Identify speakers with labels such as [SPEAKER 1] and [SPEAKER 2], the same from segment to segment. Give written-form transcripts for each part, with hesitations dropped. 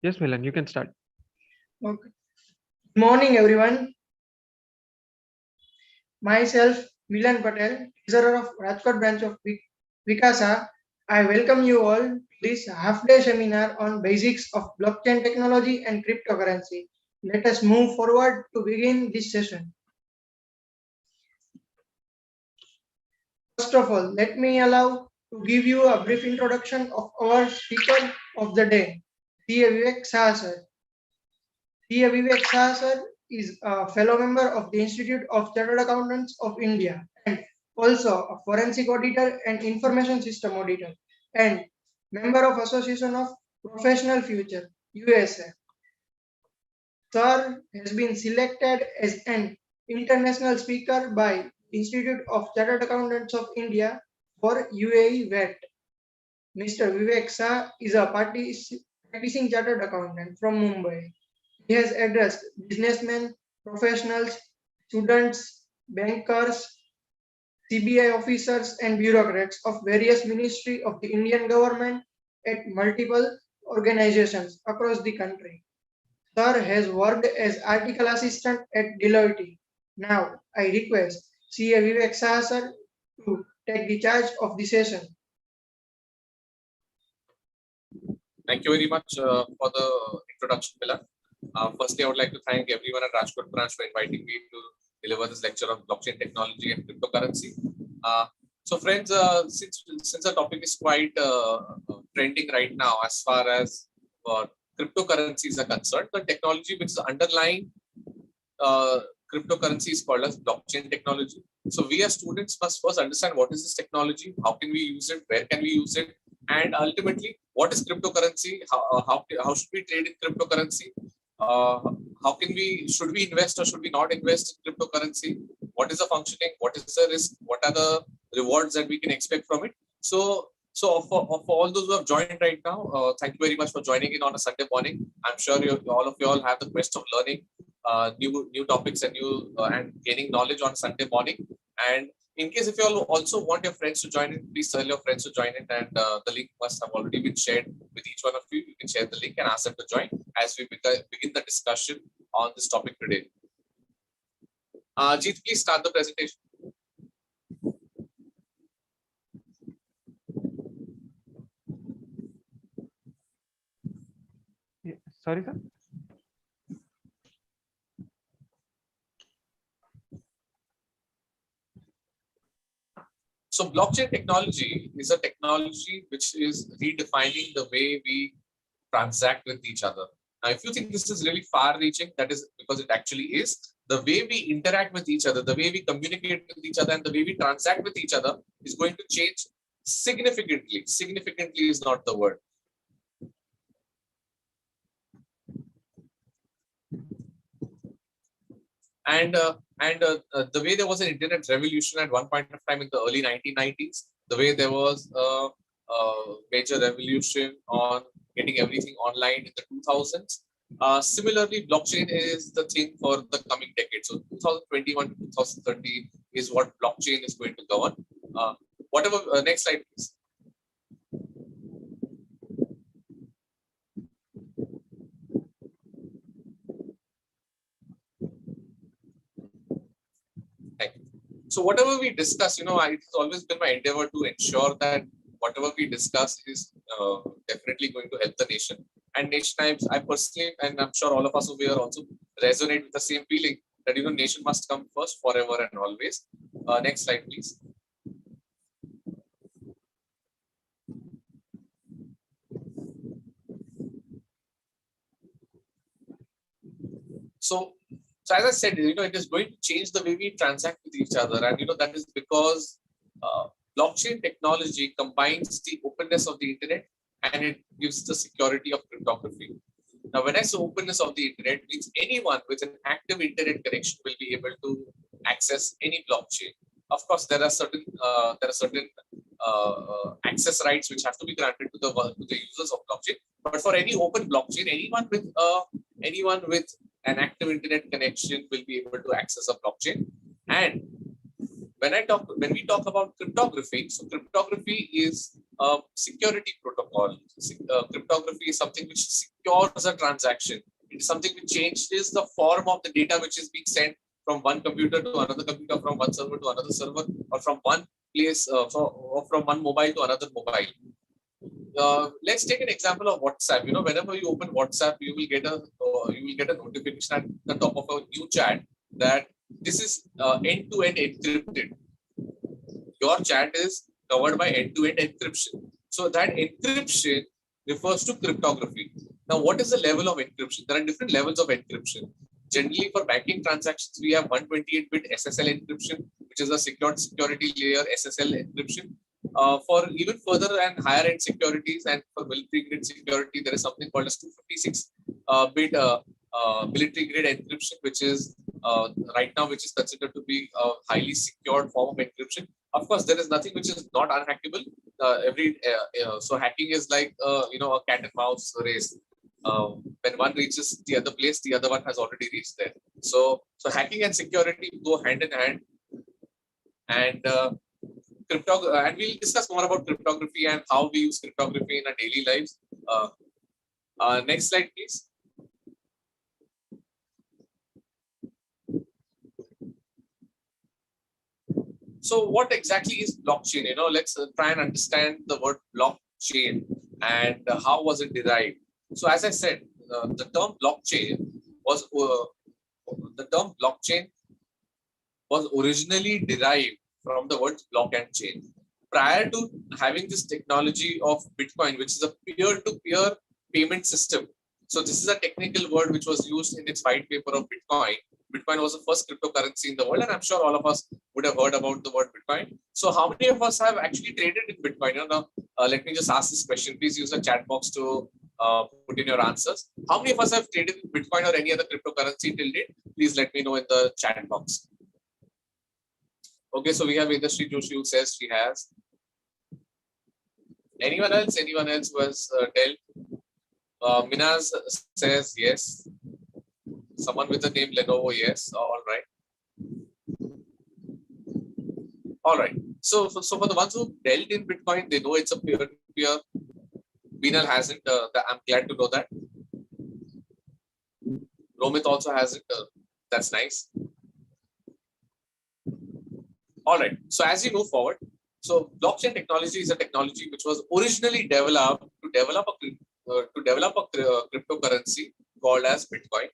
[SPEAKER 1] Yes, Milan, you can start.
[SPEAKER 2] Okay. Good morning, everyone. Myself, Milan Patel, treasurer of Rajkot Branch of WICASA. I welcome you all to this half-day seminar on basics of blockchain technology and cryptocurrency. Let us move forward to begin this session. First of all, let me allow to give you a brief introduction of our speaker of the day, C.A. Vivek Saha sir. C.A. Vivek Saha sir is a fellow member of the Institute of Chartered Accountants of India and also a forensic auditor and information system auditor and member of Association of Professional Future, USA. Sir has been selected as an international speaker by Institute of Chartered Accountants of India for UAE VAT. Mr. Vivek Shah is a practicing chartered accountant from Mumbai. He has addressed businessmen, professionals, students, bankers, CBI officers and bureaucrats of various ministries of the Indian government at multiple organizations across the country. Sir has worked as article assistant at Deloitte. Now, I request C.A. Vivek Shah sir to take the charge of the session.
[SPEAKER 3] Thank you very much for the introduction, Milan. Firstly, I would like to thank everyone at Rajkot Branch for inviting me to deliver this lecture on blockchain technology and cryptocurrency. So friends, since the topic is quite trending right now as far as cryptocurrencies are concerned, the technology which is underlying cryptocurrency is called as blockchain technology. So we as students must first understand what is this technology, how can we use it, where can we use it, and ultimately what is cryptocurrency, how should we trade in cryptocurrency, should we invest or should we not invest in cryptocurrency, what is the functioning, what is the risk, what are the rewards that we can expect from it. So for all those who have joined right now, thank you very much for joining in on a Sunday morning. I'm sure all of you all have the quest of learning new topics and and gaining knowledge on Sunday morning. And in case if you all also want your friends to join in, please tell your friends to join in, and the link must have already been shared with each one of you. You can share the link and ask them to join as we begin the discussion on this topic today. Jeet, please start the presentation.
[SPEAKER 1] Sorry, sir.
[SPEAKER 3] So blockchain technology is a technology which is redefining the way we transact with each other. Now, if you think this is really far-reaching, that is because it actually is. The way we interact with each other, the way we communicate with each other, and the way we transact with each other is going to change significantly. Significantly is not the word. And the way there was an internet revolution at one point of time in the early 1990s, the way there was a major revolution on getting everything online in the 2000s. Similarly, blockchain is the thing for the coming decade. So 2021 to 2030 is what blockchain is going to govern. Next slide, please. So whatever we discuss, it's always been my endeavor to ensure that whatever we discuss is definitely going to help the nation. And nation, I personally, and I'm sure all of us over here also resonate with the same feeling that, nation must come first forever and always. Next slide, please. So as I said, it is going to change the way we transact with each other. And, that is because blockchain technology combines the openness of the internet and it gives the security of cryptography. Now, when I say openness of the internet, it means anyone with an active internet connection will be able to access any blockchain. Of course, there are certain access rights which have to be granted to the users of blockchain. But for any open blockchain, anyone with an active internet connection will be able to access a blockchain. And when we talk about cryptography, so cryptography is a security protocol. Cryptography is something which secures a transaction. It is something which changes the form of the data which is being sent from one computer to another computer, from one server to another server, or from one place, or from one mobile to another mobile. Let's take an example of WhatsApp. You know, whenever you open WhatsApp, you will get a notification at the top of a new chat that this is end-to-end encrypted. Your chat is covered by end-to-end encryption. So that encryption refers to cryptography. Now, what is the level of encryption? There are different levels of encryption. Generally, for banking transactions, we have 128-bit SSL encryption, which is a secured security layer SSL encryption. For even further and higher end securities and for military grade security, there is something called as 256-bit military grade encryption, which is right now, which is considered to be a highly secured form of encryption. Of course, there is nothing which is not unhackable. So hacking is like a cat and mouse race. When one reaches the other place, the other one has already reached there. So hacking and security go hand in hand. And and we'll discuss more about cryptography and how we use cryptography in our daily lives. Next slide, please. So what exactly is blockchain? You know, let's try and understand the word blockchain and how was it derived. So as I said, the term blockchain was originally derived from the words block and chain. Prior to having this technology of Bitcoin, which is a peer-to-peer payment system. So this is a technical word which was used in its white paper of Bitcoin. Bitcoin was the first cryptocurrency in the world, and I'm sure all of us would have heard about the word Bitcoin. So how many of us have actually traded in Bitcoin? You know, let me just ask this question. Please use the chat box to put in your answers. How many of us have traded in Bitcoin or any other cryptocurrency till date? Please let me know in the chat box. Okay, so we have Industry Joshi who says she has. Anyone else? Anyone else who has dealt? Minaz says yes. Someone with the name Lenovo, yes. All right. All right. So for the ones who dealt in Bitcoin, they know it's a peer-to-peer. Binal hasn't. I'm glad to know that. Romit also hasn't. That's nice. All right. So as you move forward, so blockchain technology is a technology which was originally developed to develop a cryptocurrency called as Bitcoin.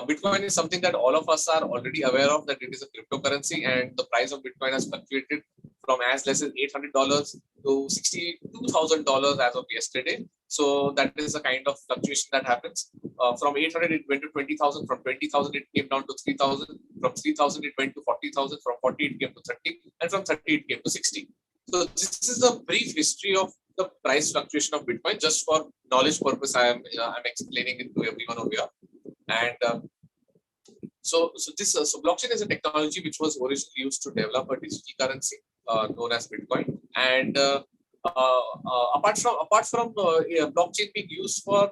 [SPEAKER 3] Bitcoin is something that all of us are already aware of, that it is a cryptocurrency, and the price of Bitcoin has fluctuated from as less as $800 to $62,000 as of yesterday. So that is the kind of fluctuation that happens. From 800 it went to 20,000. From 20,000 it came down to 3,000. From 3,000 it went to 40,000. From 40 it came to 30, and from 30 it came to 60. So this is a brief history of the price fluctuation of Bitcoin. Just for knowledge purpose, I'm explaining it to everyone over here. And so blockchain is a technology which was originally used to develop a digital currency known as Bitcoin. And apart from blockchain being used for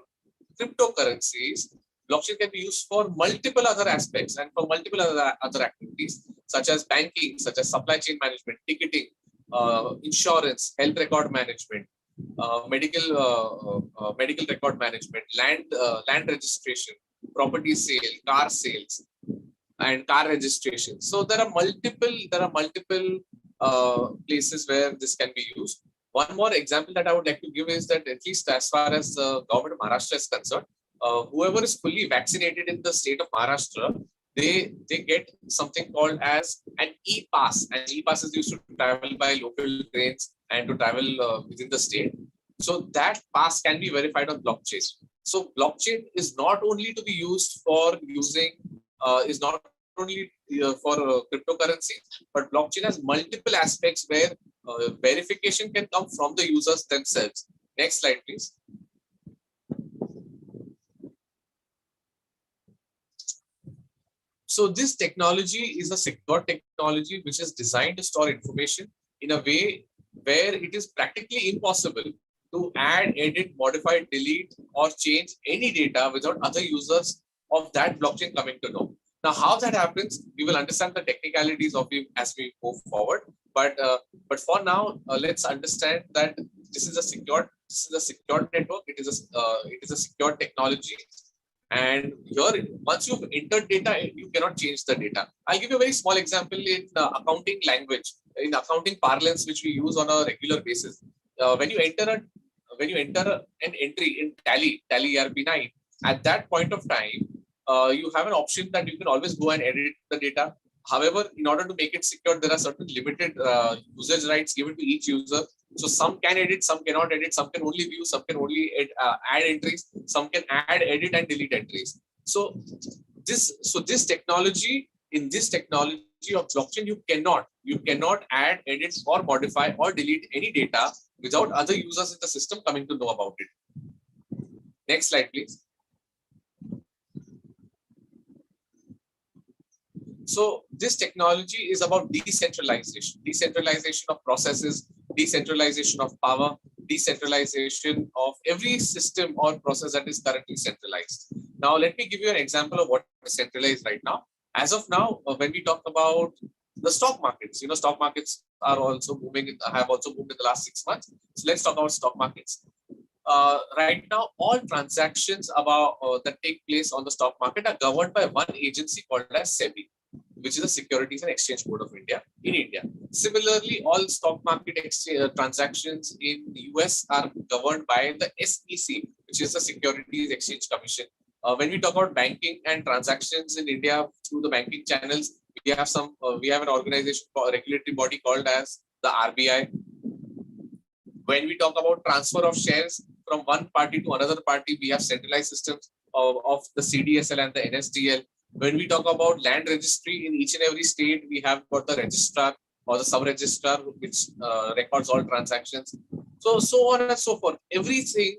[SPEAKER 3] cryptocurrencies, blockchain can be used for multiple other aspects and for multiple other activities, such as banking, such as supply chain management, ticketing, insurance, health record management, medical record management, land registration, property sale, car sales, and car registration. So there are multiple places where this can be used. One more example that I would like to give is that, at least as far as the government of Maharashtra is concerned, whoever is fully vaccinated in the state of Maharashtra, they get something called as an e-pass. And e-pass is used to travel by local trains and to travel within the state. So that pass can be verified on blockchain. So blockchain is not only to be used for cryptocurrency, but blockchain has multiple aspects where verification can come from the users themselves. Next slide, please. So this technology is a secure technology which is designed to store information in a way where it is practically impossible to add, edit, modify, delete, or change any data without other users of that blockchain coming to know. Now, how that happens, we will understand the technicalities of it as we move forward. But for now, let's understand that this is a secure network. It is a secure technology. And here, once you've entered data, you cannot change the data. I'll give you a very small example in accounting language, in accounting parlance, which we use on a regular basis. When you enter an entry in Tally ERP9, at that point of time, you have an option that you can always go and edit the data. However, in order to make it secure, there are certain limited usage rights given to each user. So some can edit, some cannot edit, some can only view, some can only add entries, some can add, edit, and delete entries. So this technology, in this technology of blockchain, you cannot add, edit, or modify or delete any data without other users in the system coming to know about it. Next slide, please. So this technology is about decentralization of processes, decentralization of power, decentralization of every system or process that is currently centralized. Now, let me give you an example of what is centralized right now. As of now, when we talk about the stock markets, stock markets are also moving, have also moved in the last 6 months. So let's talk about stock markets. Right now, all transactions that take place on the stock market are governed by one agency called as SEBI, which is the Securities and Exchange Board of India in India. Similarly, all stock market transactions in the US are governed by the SEC, which is the Securities Exchange Commission. When we talk about banking and transactions in India through the banking channels, we have an organization, regulatory body called as the RBI. When we talk about transfer of shares from one party to another party, we have centralized systems of the CDSL and the NSDL. When we talk about land registry in each and every state, we have got the registrar or the sub-registrar, which records all transactions. So on and so forth. Everything,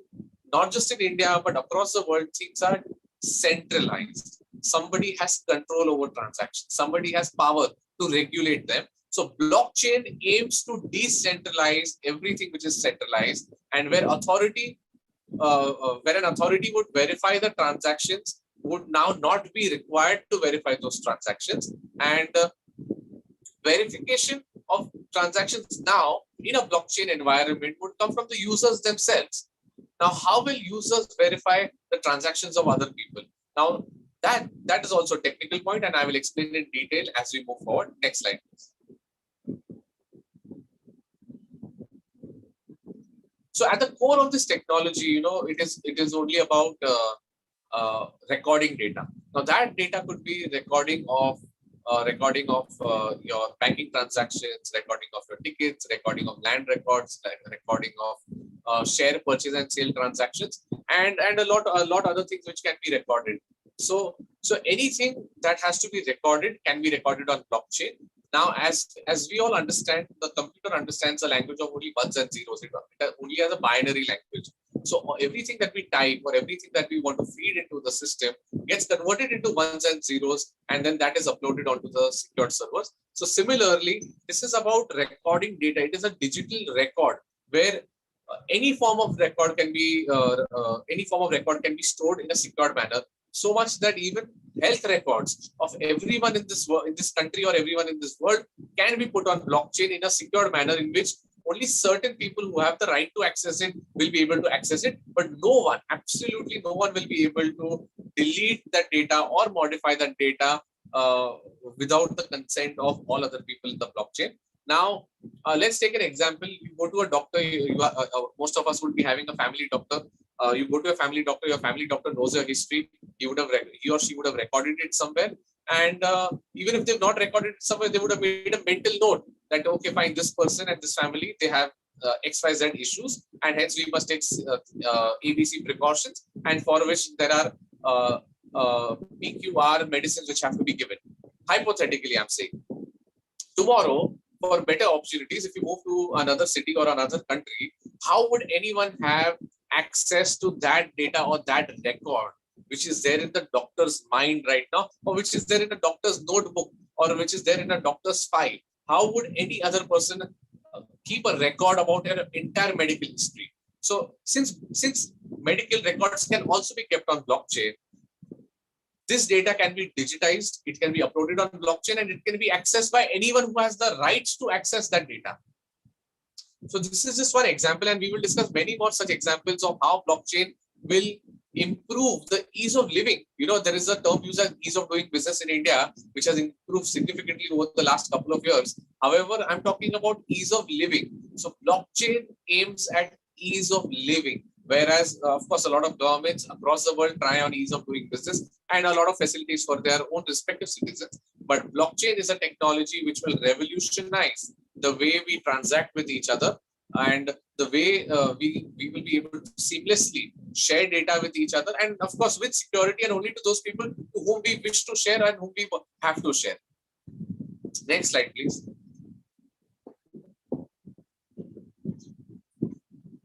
[SPEAKER 3] not just in India, but across the world, things are centralized. Somebody has control over transactions. Somebody has power to regulate them. So blockchain aims to decentralize everything which is centralized, and where an authority would verify the transactions, would now not be required to verify those transactions, and verification of transactions now in a blockchain environment would come from the users themselves. Now, how will users verify the transactions of other people? Now, that is also a technical point, and I will explain in detail as we move forward. Next slide, please. So at the core of this technology, it is only about recording data. Now that data could be recording of your banking transactions, recording of your tickets, recording of land records, recording of share purchase and sale transactions, and a lot other things which can be recorded. So anything that has to be recorded can be recorded on blockchain. Now, as we all understand, the computer understands a language of only ones and zeros. It only has a binary language. So everything that we type or everything that we want to feed into the system gets converted into ones and zeros, and then that is uploaded onto the secured servers. So similarly, this is about recording data. It is a digital record where any form of record can be stored in a secured manner. So much that even health records of everyone in this country or everyone in this world can be put on blockchain in a secure manner, in which only certain people who have the right to access it will be able to access it, but no one, absolutely no one, will be able to delete that data or modify that data without the consent of all other people in the blockchain. Now, let's take an example. You go to a doctor. Most of us would be having a family doctor. You go to a family doctor. Your family doctor knows your history. He or she would have recorded it somewhere. And even if they've not recorded it somewhere, they would have made a mental note that, okay, fine, this person and this family, they have XYZ issues, and hence we must take ABC precautions, and for which there are PQR medicines which have to be given. Hypothetically, I'm saying. Tomorrow, for better opportunities, if you move to another city or another country, how would anyone have access to that data or that record which is there in the doctor's mind right now, or which is there in a doctor's notebook, or which is there in a doctor's file? How would any other person keep a record about your entire medical history? So since medical records can also be kept on blockchain, This data can be digitized, it can be uploaded on blockchain, and it can be accessed by anyone who has the rights to access that data. So this is just one example, and we will discuss many more such examples of how blockchain will improve the ease of living. You know, there is a term used as ease of doing business in India, which has improved significantly over the last couple of years. However, I'm talking about ease of living. So blockchain aims at ease of living, whereas, of course, a lot of governments across the world try on ease of doing business and a lot of facilities for their own respective citizens. But blockchain is a technology which will revolutionize the way we transact with each other, and the way we will be able to seamlessly share data with each other, and of course with security, and only to those people to whom we wish to share and whom we have to share. Next slide, please.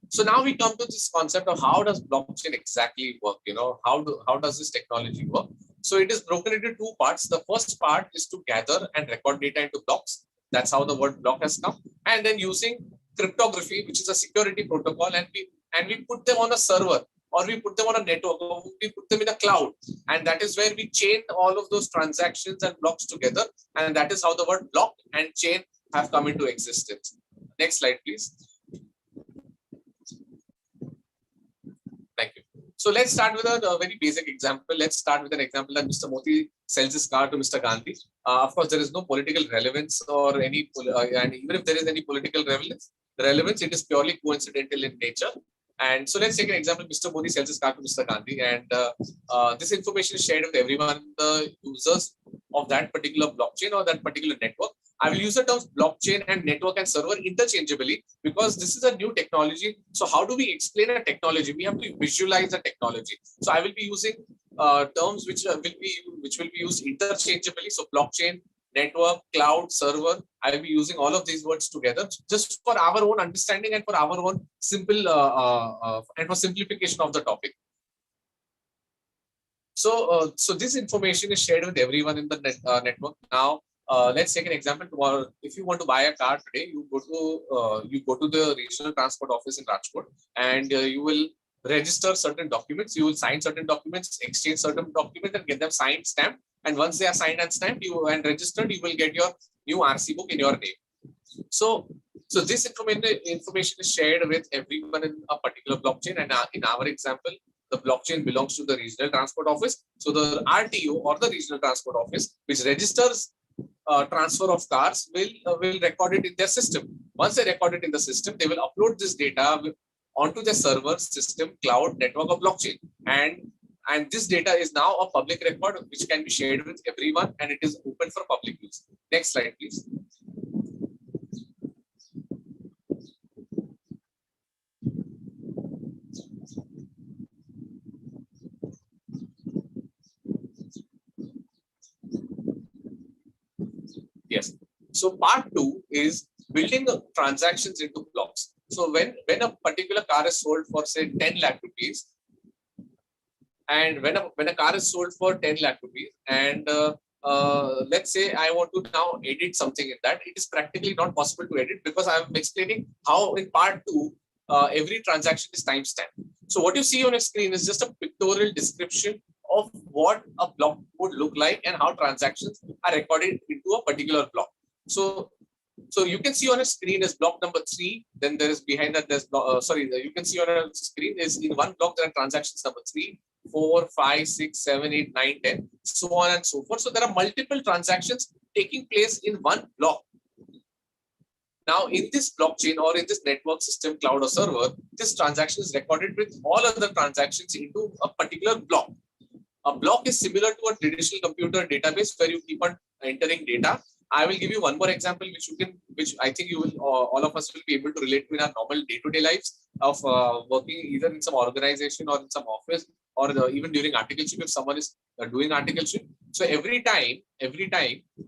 [SPEAKER 3] So now we come to this concept of how does blockchain exactly work? You know, how does this technology work? So it is broken into two parts. The first part is to gather and record data into blocks. That's how the word block has come. And then using cryptography, which is a security protocol, and we put them on a server, or we put them on a network, or we put them in a cloud. And that is where we chain all of those transactions and blocks together. And that is how the word block and chain have come into existence. Next slide, please. Thank you. So let's start with a very basic example. Let's start with an example that Mr. Modi sells his car to Mr. Gandhi. Of course, there is no political relevance or any, and even if there is any political relevance, it is purely coincidental in nature. And so let's take an example. Mr. Modi sells his car to Mr. Gandhi, and this information is shared with everyone, the users of that particular blockchain or that particular network. I will use the terms blockchain and network and server interchangeably because this is a new technology. So how do we explain a technology? We have to visualize a technology. So I will be using terms which will be used interchangeably. So blockchain, network, cloud, server. I will be using all of these words together just for our own understanding and for our own simple and for simplification of the topic. So, so this information is shared with everyone in the network. Now, let's take an example. Tomorrow, if you want to buy a car today, you go to the regional transport office in Rajkot, and you will register certain documents. You will sign certain documents, exchange certain documents, and get them signed, stamped. And once they are signed and stamped, and registered, you will get your new RC book in your name. So this information is shared with everyone in a particular blockchain. And in our example, the blockchain belongs to the regional transport office. So the RTO or the regional transport office, which registers transfer of cars, will record it in their system. Once they record it in the system, they will upload this data onto their server, system, cloud, network, or blockchain. And this data is now a public record which can be shared with everyone, and it is open for public use. Next slide, please. Yes. So part 2 is building transactions into blocks. So when a particular car is sold for say 10 lakh rupees, and when a car is sold for 10 lakh rupees, and let's say I want to now edit something in that, it is practically not possible to edit because I am explaining how in part 2 every transaction is timestamped. So what you see on your screen is just a pictorial description of what a block would look like and how transactions are recorded into a particular block. So you can see on a screen is block number 3. Then there is behind that there's you can see on a screen is in one block there are transactions number 3, 4, 5, 6, 7, 8, 9, 10, so on and so forth. So there are multiple transactions taking place in one block. Now in this blockchain or in this network system, cloud or server, this transaction is recorded with all other transactions into a particular block. A block is similar to a traditional computer database where you keep on entering data. I will give you one more example, which I think you will, all of us will be able to relate to in our normal day-to-day lives of working either in some organization or in some office, or even during articleship if someone is doing articleship. So every time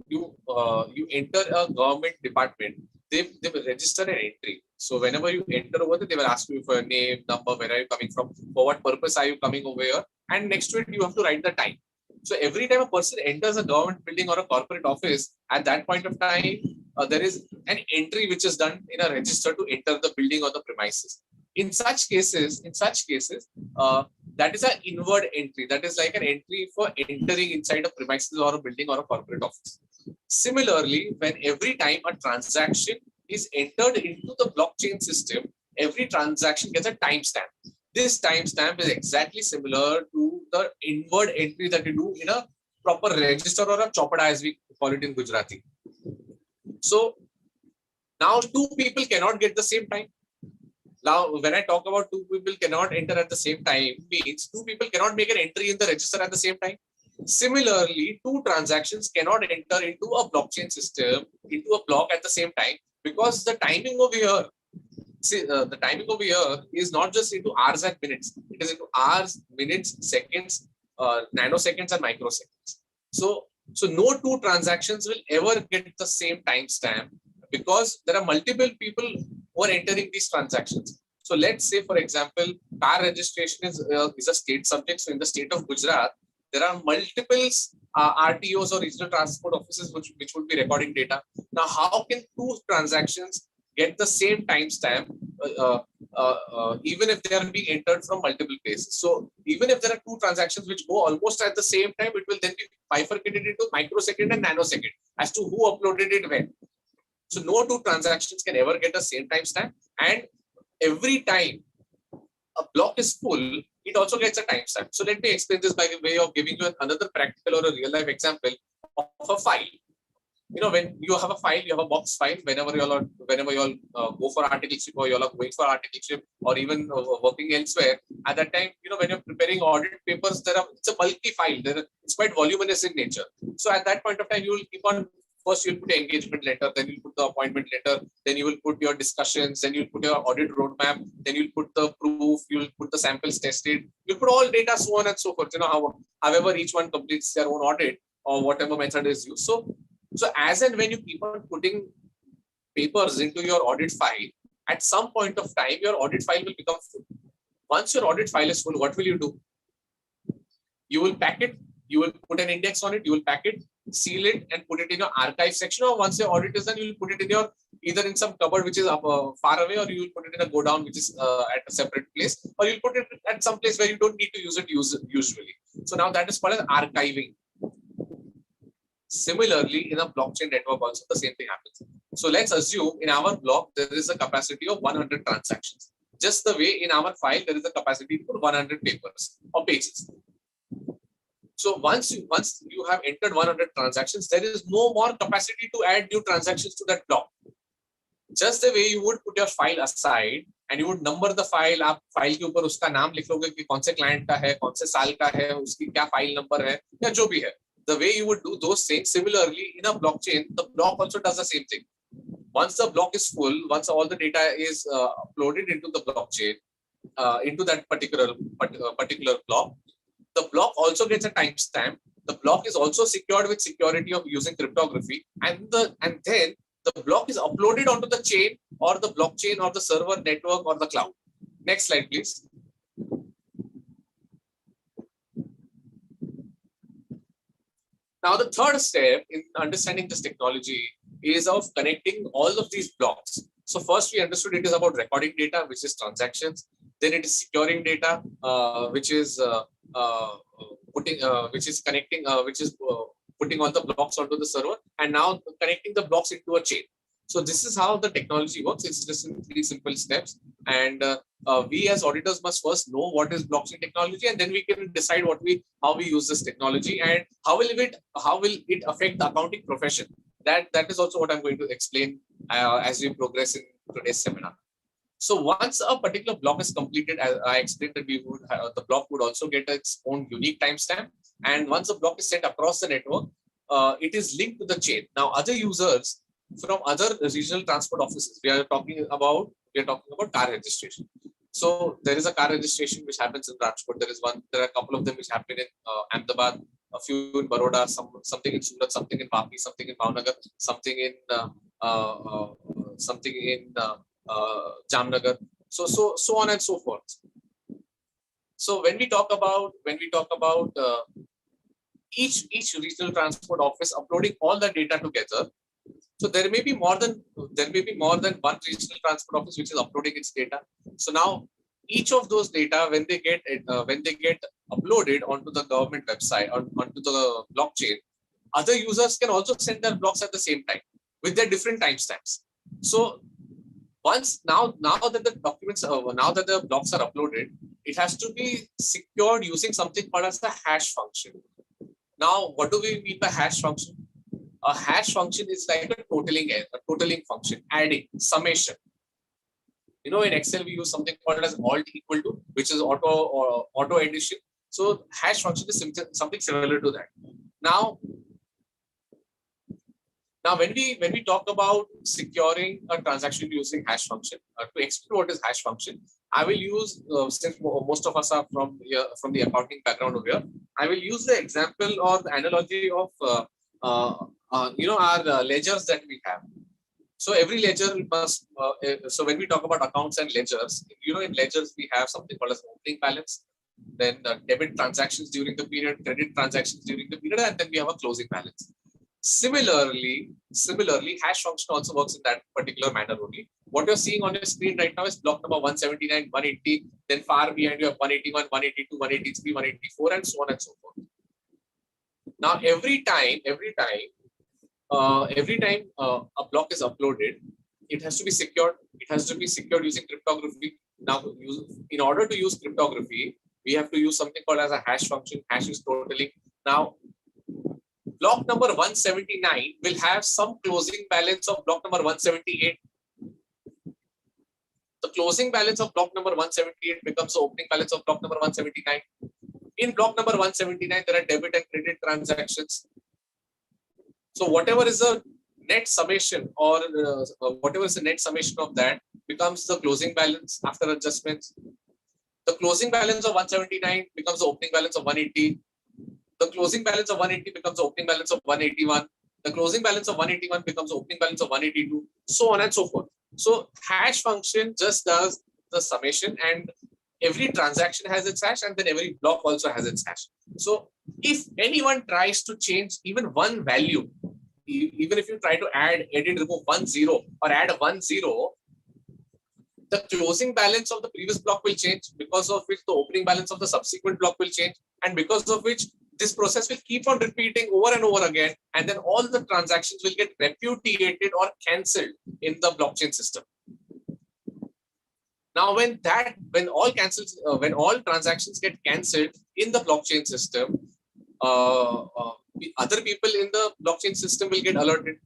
[SPEAKER 3] you enter a government department, they will register an entry. So whenever you enter over there, they will ask you for your name, number, where are you coming from, for what purpose are you coming over here, and next to it you have to write the time. So every time a person enters a government building or a corporate office, at that point of time, there is an entry which is done in a register to enter the building or the premises. In such cases, That is an inward entry. That is like an entry for entering inside a premises or a building or a corporate office. Similarly, when every time a transaction is entered into the blockchain system, every transaction gets a timestamp. This timestamp is exactly similar to the inward entry that you do in a proper register or a chopada, as we call it in Gujarati. So now two people cannot get the same time. Now, when I talk about two people cannot enter at the same time, means two people cannot make an entry in the register at the same time. Similarly, two transactions cannot enter into a blockchain system, into a block at the same time, because the timing over here, the timing over here is not just into hours and minutes. It is into hours, minutes, seconds, nanoseconds, and microseconds. So no two transactions will ever get the same timestamp because there are multiple people who are entering these transactions. So let's say, for example, car registration is a state subject. So in the state of Gujarat, there are multiple RTOs or regional transport offices which would be recording data. Now, how can two transactions get the same timestamp even if they are being entered from multiple places? So even if there are two transactions which go almost at the same time, it will then be bifurcated into microsecond and nanosecond as to who uploaded it when. So no two transactions can ever get the same timestamp, and every time a block is full, it also gets a timestamp. So let me explain this by way of giving you another practical or a real life example of a file. You know, when you have a file, you have a box file. Whenever you all go for articleship, or you all are going for articleship, or even working elsewhere, at that time, you know, when you're preparing audit papers, it's a bulky file. It's quite voluminous in nature. So at that point of time, you will keep on. First, you'll put the engagement letter, then you'll put the appointment letter, then you will put your discussions, then you'll put your audit roadmap, then you'll put the proof, you'll put the samples tested, you'll put all data, so on and so forth. You know, however each one completes their own audit or whatever method is used. So as and when you keep on putting papers into your audit file, at some point of time, your audit file will become full. Once your audit file is full, what will you do? You will pack it, you will put an index on it, you will pack it, seal it, and put it in your archive section. Or once your audit is done, you will put it in your either in some cupboard which is far away, or you will put it in a go down which is at a separate place, or you'll put it at some place where you don't need to use it usually. So now that is called as archiving. Similarly, in a blockchain network also the same thing happens. So let's assume in our block there is a capacity of 100 transactions. Just the way in our file there is a capacity for 100 papers or pages. So once you have entered 100 transactions, there is no more capacity to add new transactions to that block. Just the way you would put your file aside and you would number the file, आप file के ऊपर उसका नाम लिख लोगे कि कौन से client का है, कौन से साल का है, उसकी क्या file number है, या जो भी है. The way you would do those things, similarly in a blockchain, the block also does the same thing. Once the block is full, once all the data is uploaded into the blockchain, into that particular block, the block also gets a timestamp. The block is also secured with security of using cryptography, and then the block is uploaded onto the chain or the blockchain or the server network or the cloud. Next slide, please. Now, the third step in understanding this technology is of connecting all of these blocks. So first we understood it is about recording data, which is transactions. Then it is securing data, which is putting all the blocks onto the server, and now connecting the blocks into a chain. So this is how the technology works. It's just in 3 simple steps, and we as auditors must first know what is blockchain technology, and then we can decide how we use this technology and how will it affect the accounting profession. That is also what I'm going to explain as we progress in today's seminar. So once a particular block is completed, as I explained that the block would also get its own unique timestamp, and once the block is sent across the network, it is linked to the chain. Now, other users from other regional transport offices, we are talking about car registration. So there is a car registration which happens in Rajkot. There are a couple of them which happen in Ahmedabad, a few in Baroda, something in Surat, something in Vapi, something in Bhavnagar, something in Jamnagar. So on and so forth. So when we talk about each regional transport office uploading all the data together, so there may be more than one regional transport office which is uploading its data. So now each of those data, when they get uploaded onto the government website or onto the blockchain, other users can also send their blocks at the same time with their different timestamps. So once now that the documents now that the blocks are uploaded, it has to be secured using something called as the hash function. Now, what do we mean by hash function? A hash function is like a totaling function, adding, summation. You know, in Excel we use something called as alt equal to, which is auto addition. So hash function is something similar to that. Now when we talk about securing a transaction using hash function, to explain what is hash function, I will use, since most of us are from the accounting background over here, I will use the example or the analogy of our ledgers that we have. So every ledger must, so when we talk about accounts and ledgers, in ledgers we have something called as opening balance, then debit transactions during the period, credit transactions during the period, and then we have a closing balance. Similarly, hash function also works in that particular manner only. What you're seeing on your screen right now is block number 179, 180, then far behind you have 181, 182, 183, 184, and so on and so forth. Now, every time a block is uploaded, it has to be secured. It has to be secured using cryptography. Now, in order to use cryptography, we have to use something called as a hash function. Hash is totaling. Now, block number 179 will have some closing balance of block number 178. The closing balance of block number 178 becomes the opening balance of block number 179. In block number 179, there are debit and credit transactions. So whatever is the net summation or whatever is the net summation of that becomes the closing balance after adjustments. The closing balance of 179 becomes the opening balance of 180. The closing balance of 180 becomes the opening balance of 181. The closing balance of 181 becomes the opening balance of 182, so on and so forth. So hash function just does the summation, and every transaction has its hash, and then every block also has its hash. So if anyone tries to change even one value, even if you try to edit, remove 1 0 or add 1 0, the closing balance of the previous block will change, because of which the opening balance of the subsequent block will change, and because of which this process will keep on repeating over and over again, and then all the transactions will get repudiated or cancelled in the blockchain system. Now, when all transactions get cancelled in the blockchain system, other people in the blockchain system will get alerted.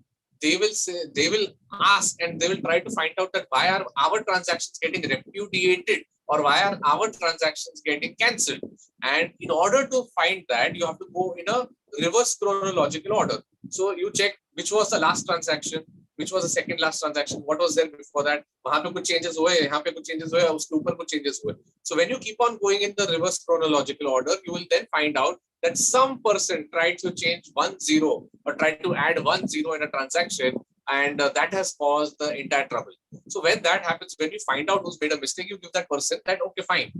[SPEAKER 3] They will ask, and they will try to find out that why are our transactions getting repudiated, or why are our transactions getting cancelled. And in order to find that, you have to go in a reverse chronological order. So you check which was the last transaction, which was the second last transaction, what was there before that, वहाँ पे कुछ changes हुए, यहाँ पे कुछ changes हुए, उसके ऊपर कुछ changes हुए. So when you keep on going in the reverse chronological order, you will then find out that some person tried to change 1 0 or tried to add 1 0 in a transaction, and that has caused the entire trouble. So when that happens, when you find out who's made a mistake, you give that person that, okay, fine,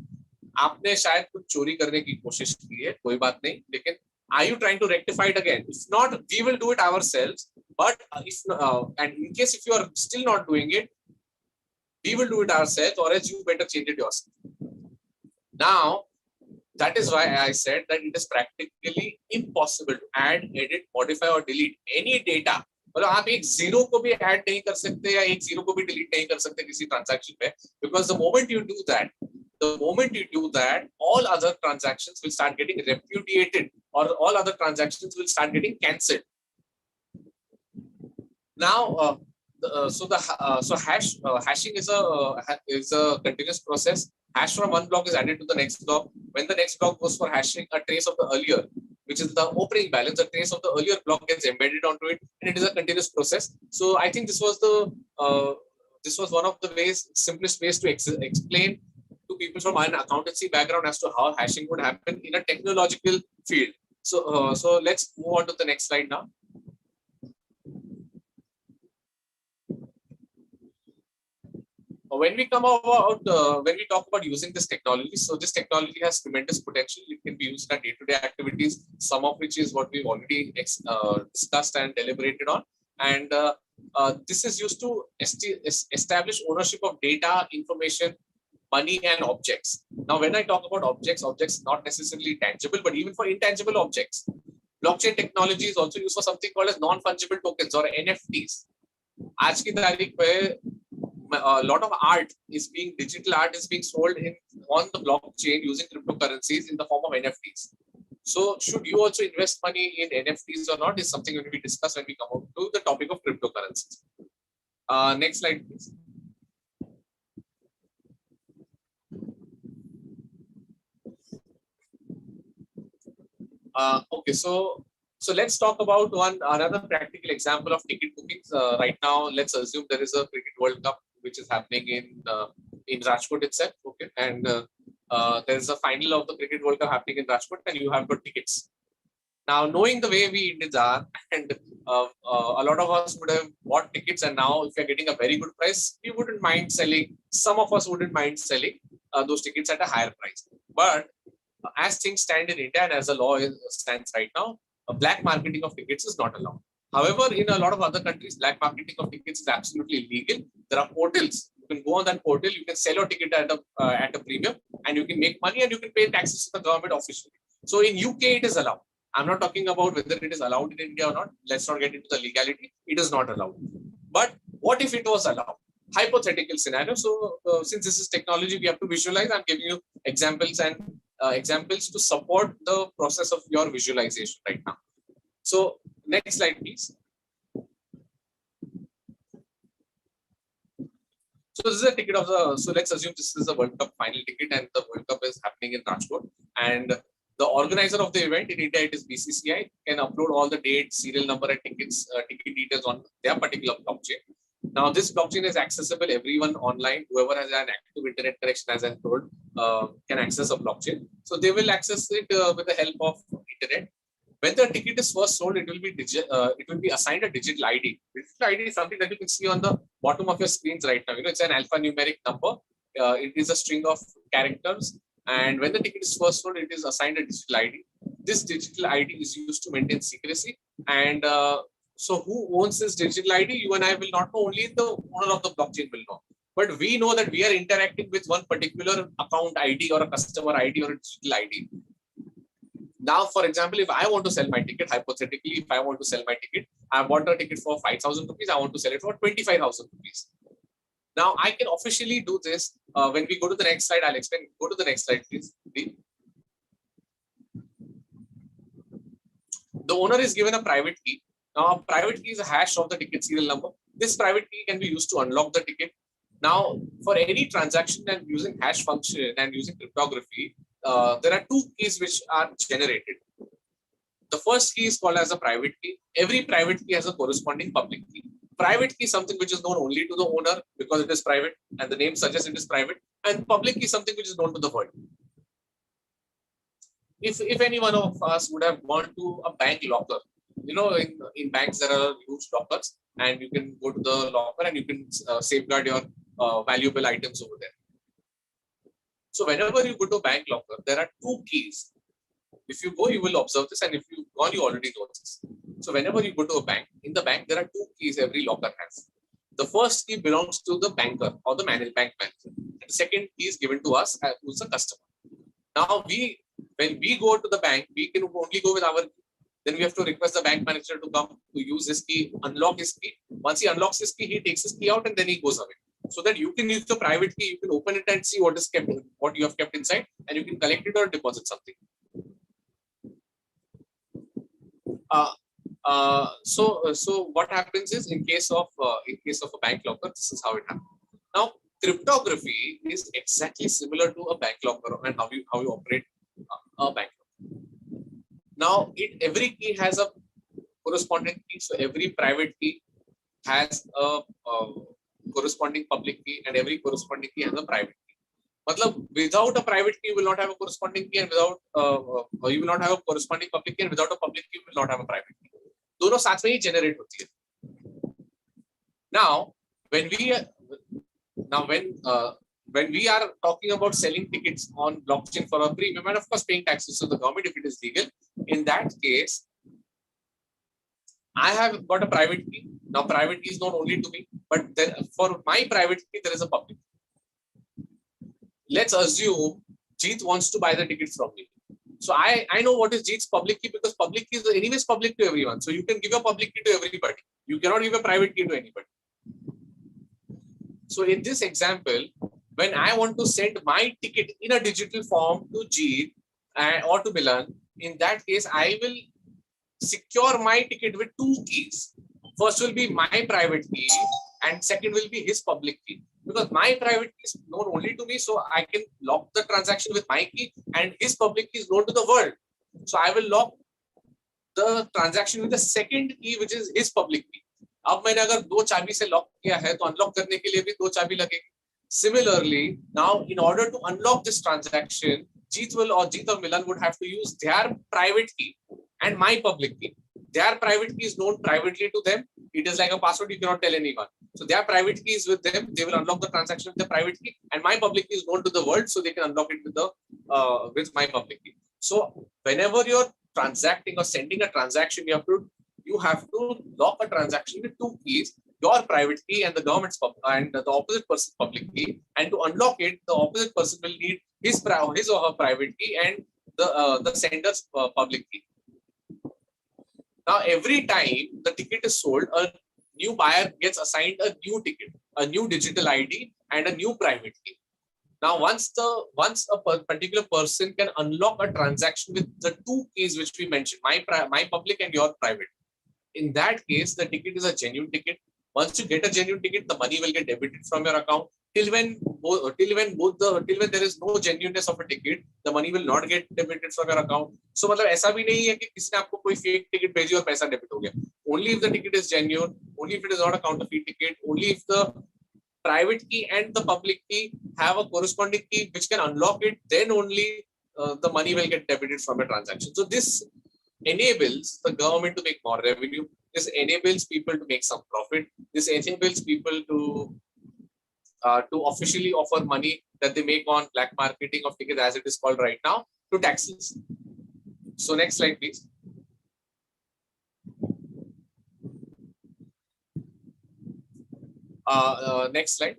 [SPEAKER 3] आपने शायद कुछ चोरी करने की कोशिश की है, कोई बात नहीं, लेकिन are you trying to rectify it again? If not, we will do it ourselves. But and in case if you are still not doing it, we will do it ourselves, or else you better change it yourself. Now, that is why I said that it is practically impossible to add, edit, modify or delete any data. मतलब आप एक zero को भी add नहीं कर सकते या एक zero को भी delete नहीं कर सकते किसी transaction में, because the moment you do that, all other transactions will start getting repudiated, or all other transactions will start getting cancelled. Now, hashing is a continuous process. Hash from one block is added to the next block. When the next block goes for hashing, a trace of the earlier, which is the opening balance, a trace of the earlier block gets embedded onto it, and it is a continuous process. So I think this was one of the simplest ways to explain to people from an accountancy background as to how hashing would happen in a technological field. So let's move on to the next slide now. When we talk about using this technology, so this technology has tremendous potential. It can be used in our day-to-day activities, some of which is what we've already discussed and deliberated on. And this is used to establish ownership of data, information, money and objects. Now, when I talk about objects, objects not necessarily tangible, but even for intangible objects, blockchain technology is also used for something called as non-fungible tokens or NFTs. आज की तारीख पे a lot of art is being digital art is being sold on the blockchain using cryptocurrencies in the form of NFTs. So should you also invest money in NFTs or not is something that we discuss when we come up to the topic of cryptocurrencies. Next slide, please. Okay, so let's talk about another practical example of ticket bookings. Right now, let's assume there is a Cricket World Cup which is happening in Rajkot itself. Okay, and there is a final of the Cricket World Cup happening in Rajkot, and you have got tickets. Now, knowing the way we Indians are, and a lot of us would have bought tickets, and now if you're getting a very good price, we wouldn't mind selling. Some of us wouldn't mind selling those tickets at a higher price. But as things stand in India and as the law stands right now, black marketing of tickets is not allowed. However, in a lot of other countries, black marketing of tickets is absolutely illegal. There are portals. You can go on that portal, you can sell your ticket at a premium, and you can make money and you can pay taxes to the government officially. So in UK, it is allowed. I'm not talking about whether it is allowed in India or not. Let's not get into the legality. It is not allowed. But what if it was allowed? Hypothetical scenario. So since this is technology, we have to visualize. I'm giving you examples and examples to support the process of your visualization right now. So next slide, please. So this is a ticket of the, so let's assume this is the World Cup final ticket and the World Cup is happening in Rajkot, and the organizer of the event, in India it is BCCI, can upload all the dates, serial number and tickets, ticket details on their particular blockchain. Now this blockchain is accessible everyone online, whoever has an active internet connection, as I told, can access a blockchain. So they will access it with the help of internet. When the ticket is first sold, it will be assigned a digital ID. Digital ID is something that you can see on the bottom of your screens right now. You know, it's an alphanumeric number. It is a string of characters. And when the ticket is first sold, it is assigned a digital ID. This digital ID is used to maintain secrecy. And so who owns this digital ID? You and I will not know, only the owner of the blockchain will know. But we know that we are interacting with one particular account ID or a customer ID or a digital ID. Now, for example, if I want to sell my ticket, hypothetically, if I want to sell my ticket, I bought a ticket for 5,000 rupees, I want to sell it for 25,000 rupees. Now, I can officially do this. When we go to the next slide, I'll explain. Go to the next slide, please. The owner is given a private key. Now, a private key is a hash of the ticket serial number. This private key can be used to unlock the ticket. Now, for any transaction and using hash function and using cryptography, there are two keys which are generated. The first key is called as a private key. Every private key has a corresponding public key. Private key is something which is known only to the owner because it is private and the name suggests it is private. And public key is something which is known to the world. If any one of us would have gone to a bank locker, you know, in banks there are huge lockers and you can go to the locker and you can safeguard your valuable items over there. So whenever you go to a bank locker, there are two keys. If you go, you will observe this, and if you've gone, you already know this. So whenever you go to a bank, in the bank, there are two keys every locker has. The first key belongs to the banker or the bank manager. And the second key is given to us, who's the customer. Now, when we go to the bank, we can only go with our key. Then we have to request the bank manager to come to use his key, unlock his key. Once he unlocks his key, he takes his key out and then he goes away. So that you can use the private key, you can open it and see what is kept, what you have kept inside, and you can collect it or deposit something. So what happens is, in case of a bank locker, this is how it happens. Now, cryptography is exactly similar to a bank locker and how you operate a bank locker. Now, every key has a corresponding key. So every private key has a corresponding public key, and every corresponding key has a private key. Matlab, without a private key, you will not have a corresponding key, and without you will not have a corresponding public key, and without a public key, you will not have a private key. दोनों साथ में ही generate होती है. Now, when we are talking about selling tickets on blockchain for a premium, and of course paying taxes to the government if it is legal, in that case, I have got a private key. Now, private key is known only to me, but then for my private key, there is a public key. let's assume Jeet wants to buy the ticket from me. So I know what is Jeet's public key, because public key is anyways public to everyone. So you can give a public key to everybody. You cannot give a private key to anybody. So in this example, when I want to send my ticket in a digital form to Jeet or to Milan, in that case, I will secure my ticket with two keys. First will be my private key and second will be his public key. Because my private key is known only to me, so I can lock the transaction with my key, and his public key is known to the world. So I will lock the transaction with the second key, which is his public key. अब मैंने अगर दो चाबी से lock किया है तो unlock करने के लिए भी दो चाबी लगेगी. Similarly, now in order to unlock this transaction, Jeet or Milan would have to use their private key and my public key. Their private key is known privately to them. It is like a password you cannot tell anyone. So their private key is with them. They will unlock the transaction with the private key, and my public key is known to the world, so they can unlock it with my public key. So whenever you're transacting or sending a transaction, you have to lock a transaction with two keys: your private key and the government's and the opposite person's public key. And to unlock it, the opposite person will need his or her private key and the sender's public key. Now, every time the ticket is sold, a new buyer gets assigned a new ticket, a new digital ID, and a new private key. Now, once a particular person can unlock a transaction with the two keys which we mentioned, my public and your private, in that case, the ticket is a genuine ticket. Once you get a genuine ticket, the money will get debited from your account. Till when there is no genuineness of a ticket, the money will not get debited from your account. So मतलब ऐसा भी नहीं है कि किसी ने आपको कोई fake ticket भेजी और पैसा debit हो गया. Only if the ticket is genuine, only if it is not a counterfeit ticket, only if the private key and the public key have a corresponding key which can unlock it, then only the money will get debited from a transaction. So this enables the government to make more revenue. This enables people to make some profit. This enables people to officially offer money that they make on black marketing of tickets, as it is called right now, to taxes. So next slide, please. Next slide.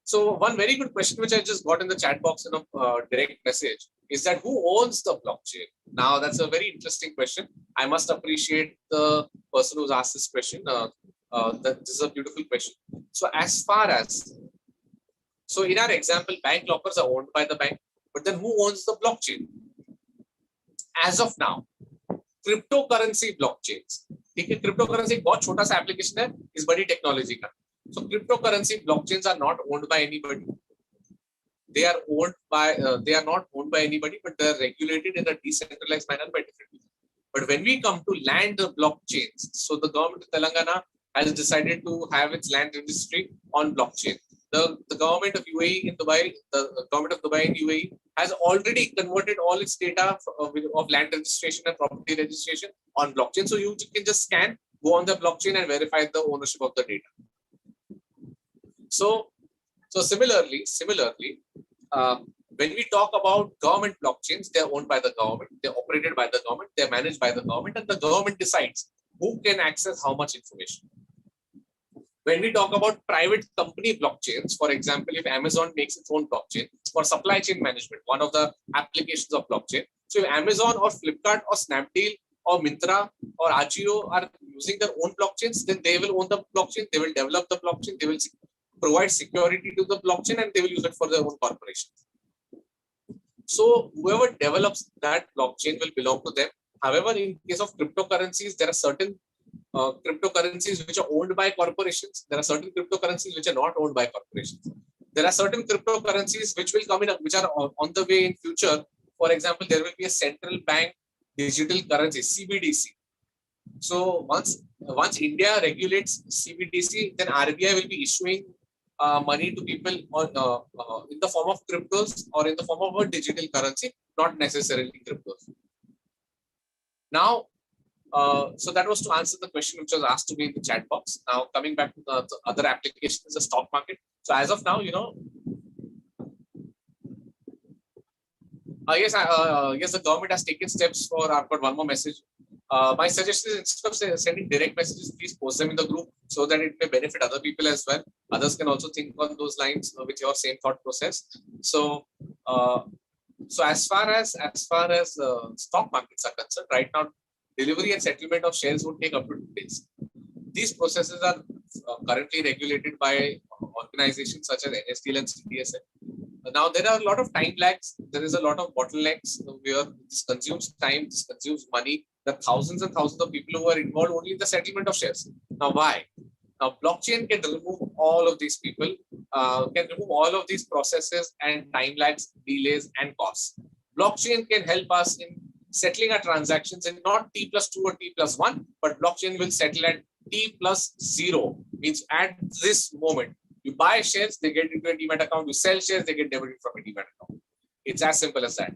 [SPEAKER 3] So one very good question which I just got in the chat box in a direct message is that who owns the blockchain? Now that's a very interesting question. I must appreciate the person who's asked this question. That this is a beautiful question. So so in our example, bank lockers are owned by the bank, but then who owns the blockchain? As of now, cryptocurrency blockchains. ठीक है, cryptocurrency एक बहुत छोटा सा application है इस बड़ी technology का. So cryptocurrency blockchains are not owned by anybody. They are not owned by anybody, but they are regulated in a decentralized manner by different people. But when we come to land blockchains, so the government of Telangana has decided to have its land registry on blockchain. The government of UAE in Dubai, the government of Dubai in UAE has already converted all its data of land registration and property registration on blockchain. So you can just scan, go on the blockchain and verify the ownership of the data. So similarly, when we talk about government blockchains, they're owned by the government, they're operated by the government, they're managed by the government, and the government decides who can access how much information. When we talk about private company blockchains, for example, if Amazon makes its own blockchain for supply chain management, one of the applications of blockchain. So if Amazon or Flipkart or Snapdeal or Myntra or Ajio are using their own blockchains, then they will own the blockchain, they will develop the blockchain, they will provide security to the blockchain, and they will use it for their own corporation. So whoever develops that blockchain will belong to them. However, in case of cryptocurrencies, there are certain cryptocurrencies which are owned by corporations. There are certain cryptocurrencies which are not owned by corporations. There are certain cryptocurrencies which will come in, which are on the way in future. For example, there will be a central bank digital currency, CBDC. So once India regulates CBDC, then RBI will be issuing money to people in the form of cryptos or in the form of a digital currency, not necessarily cryptos. Now, so that was to answer the question which was asked to me in the chat box. Now, coming back to the other applications, the stock market. So as of now, yes, the government has taken steps for. I've got one more message. My suggestion is instead of sending direct messages, please post them in the group so that it may benefit other people as well. Others can also think on those lines with your same thought process. So, as far as stock markets are concerned, right now, delivery and settlement of shares would take up to 2 days. These processes are currently regulated by organizations such as NSDL and CDSL. Now, there are a lot of time lags. There is a lot of bottlenecks where this consumes time, this consumes money. There are thousands and thousands of people who are involved only in the settlement of shares. Now, why? Now, blockchain can remove all of these people, can remove all of these processes and time lags, delays, and costs. Blockchain can help us in settling our transactions in not T plus 2 or T plus 1, but blockchain will settle at T plus 0, means at this moment. You buy shares, they get into a demat account. You sell shares, they get debited from a demat account. It's as simple as that.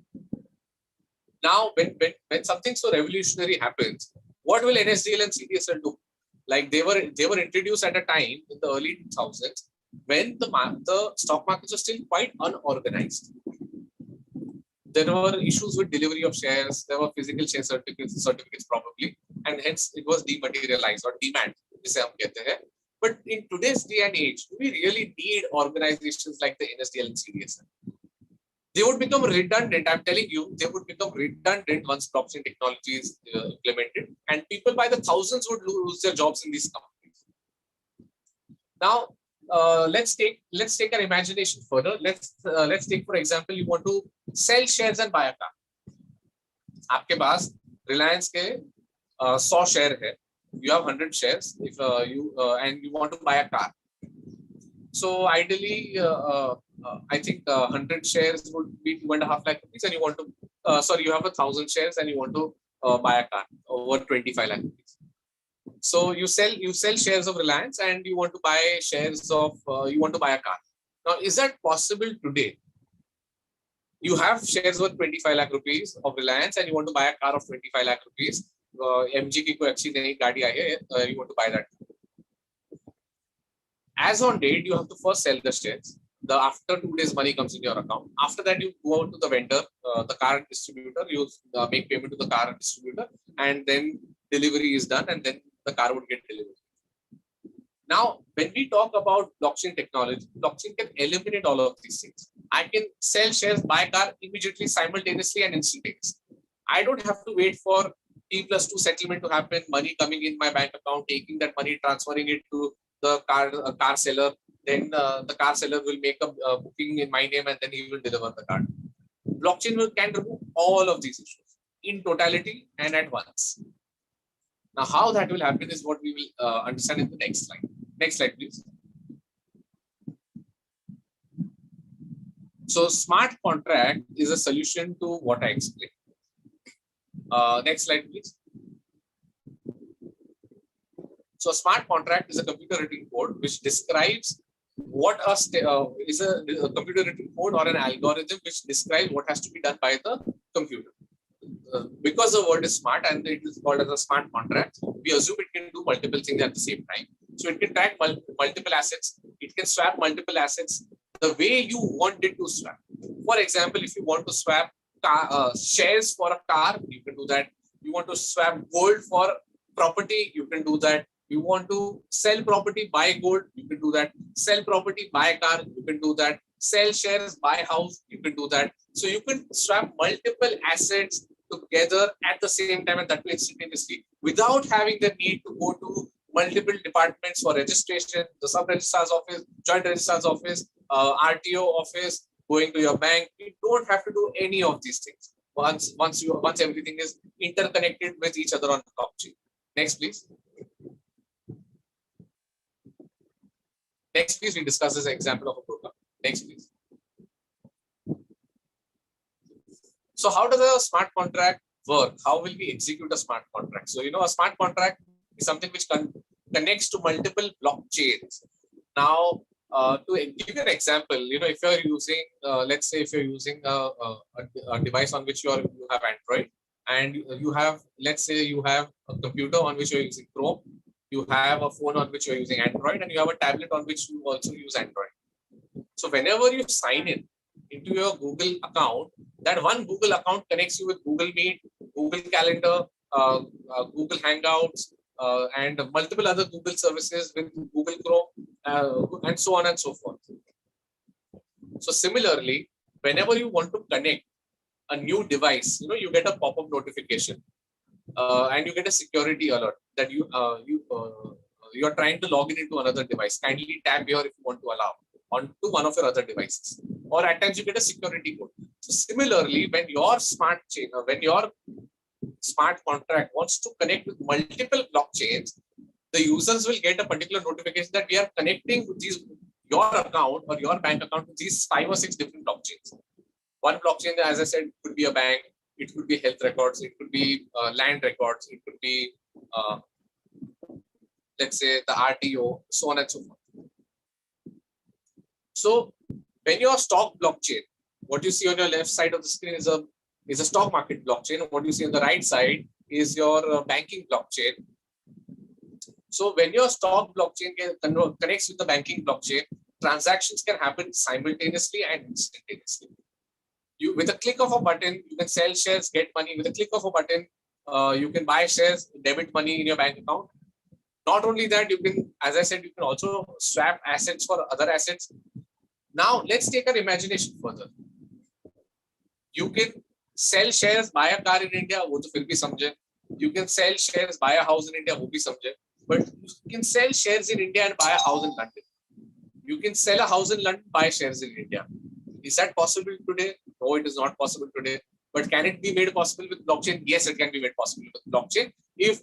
[SPEAKER 3] Now, when something so revolutionary happens, what will NSDL and CDSL do? Like they were introduced at a time in the early 2000s when the stock markets were still quite unorganized. There were issues with delivery of shares. There were physical share certificates probably, and hence it was dematerialized or demat. But in today's day and age, do we really need organizations like the NSDL and CDSL? They would become redundant. I'm telling you, they would become redundant once blockchain technology is implemented, and people by the thousands would lose their jobs in these companies. Now, let's take our imagination further. Let's take, for example, you want to sell shares and buy a car. आपके पास Reliance के 100 share है. You have 100 shares. If and you want to buy a car. So ideally, I think 100 shares would be 2.5 lakh rupees, and you want to you have 1,000 shares and you want to buy a car over 25 lakh rupees. So you sell shares of Reliance and you want to buy shares of you want to buy a car. Now, is that possible today? You have shares worth 25 lakh rupees of Reliance and you want to buy a car of 25 lakh rupees. MG की कोई अच्छी नई गाड़ी आई है, you want to buy that. As on date, you have to first sell the shares. After 2 days, money comes in your account. After that, you go out to the vendor, the car distributor. You make payment to the car distributor, and then delivery is done, and then the car would get delivered. Now, when we talk about blockchain technology, blockchain can eliminate all of these things. I can sell shares, buy a car immediately, simultaneously, and instantaneously. I don't have to wait for T plus 2 settlement to happen, money coming in my bank account, taking that money, transferring it to the car seller. Then the car seller will make a booking in my name and then he will deliver the car. Blockchain can remove all of these issues in totality and at once. Now, how that will happen is what we will understand in the next slide. Next slide, please. So, smart contract is a solution to what I explained. Next slide, please. So, a smart contract is a computer written code which describes what is a computer written code or an algorithm which describes what has to be done by the computer. Because the word is smart and it is called as a smart contract, we assume it can do multiple things at the same time. So it can track multiple assets. It can swap multiple assets the way you want it to swap. For example, if you want to swap shares for a car, you can do that. You want to swap gold for property, you can do that. You want to sell property, buy gold, you can do that. Sell property, buy a car, you can do that. Sell shares, buy house, you can do that. So you can swap multiple assets together at the same time and that way instantaneously without having the need to go to multiple departments for registration, the sub-registrar's office, joint registrar's office, RTO office, going to your bank. You don't have to do any of these things once everything is interconnected with each other on the blockchain. Next, please. Next, please, we discuss this example of a program. Next, please. So how does a smart contract work? How will we execute a smart contract? So, a smart contract is something which connects to multiple blockchains. Now, to give you an example, if you're using, let's say if you're using a device on which you have Android, and you have, let's say you have a computer on which you're using Chrome, you have a phone on which you're using Android, and you have a tablet on which you also use Android. So whenever you sign in into your Google account, that one Google account connects you with Google Meet, Google Calendar, Google Hangouts, and multiple other Google services with Google Chrome, and so on and so forth. So similarly, whenever you want to connect a new device, you get a pop-up notification, and you get a security alert that you are trying to log in into another device. Kindly tap here if you want to allow onto one of your other devices. Or at times you get a security code. So similarly, when your smart chain or when your smart contract wants to connect with multiple blockchains, the users will get a particular notification that we are connecting your account or your bank account to these 5 or 6 different blockchains. One blockchain, as I said, could be a bank, it could be health records, it could be land records, it could be, let's say, the RTO, so on and so forth. So when your stock blockchain, what you see on your left side of the screen is a stock market blockchain. What you see on the right side is your banking blockchain. So when your stock blockchain connects with the banking blockchain, transactions can happen simultaneously and instantaneously. With a click of a button, you can sell shares, get money. With a click of a button, you can buy shares, debit money in your bank account. Not only that, you can, as I said, you can also swap assets for other assets. Now, let's take our imagination further. You can sell shares, buy a car in India, wo to fir bhi samjhe. You can sell shares, buy a house in India, wo bhi samjhe. But you can sell shares in India and buy a house in London. You can sell a house in London, buy shares in India. Is that possible today? No, it is not possible today. But can it be made possible with blockchain? Yes, it can be made possible with blockchain. If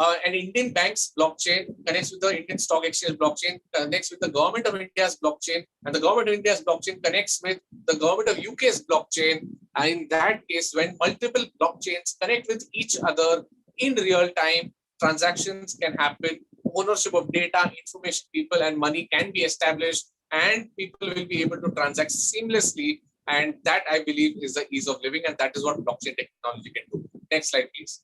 [SPEAKER 3] an Indian bank's blockchain connects with the Indian Stock Exchange blockchain, connects with the government of India's blockchain, and the government of India's blockchain connects with the government of UK's blockchain. And in that case, when multiple blockchains connect with each other in real time, transactions can happen, ownership of data, information, people, and money can be established, and people will be able to transact seamlessly. And that, I believe, is the ease of living, and that is what blockchain technology can do. Next slide, please.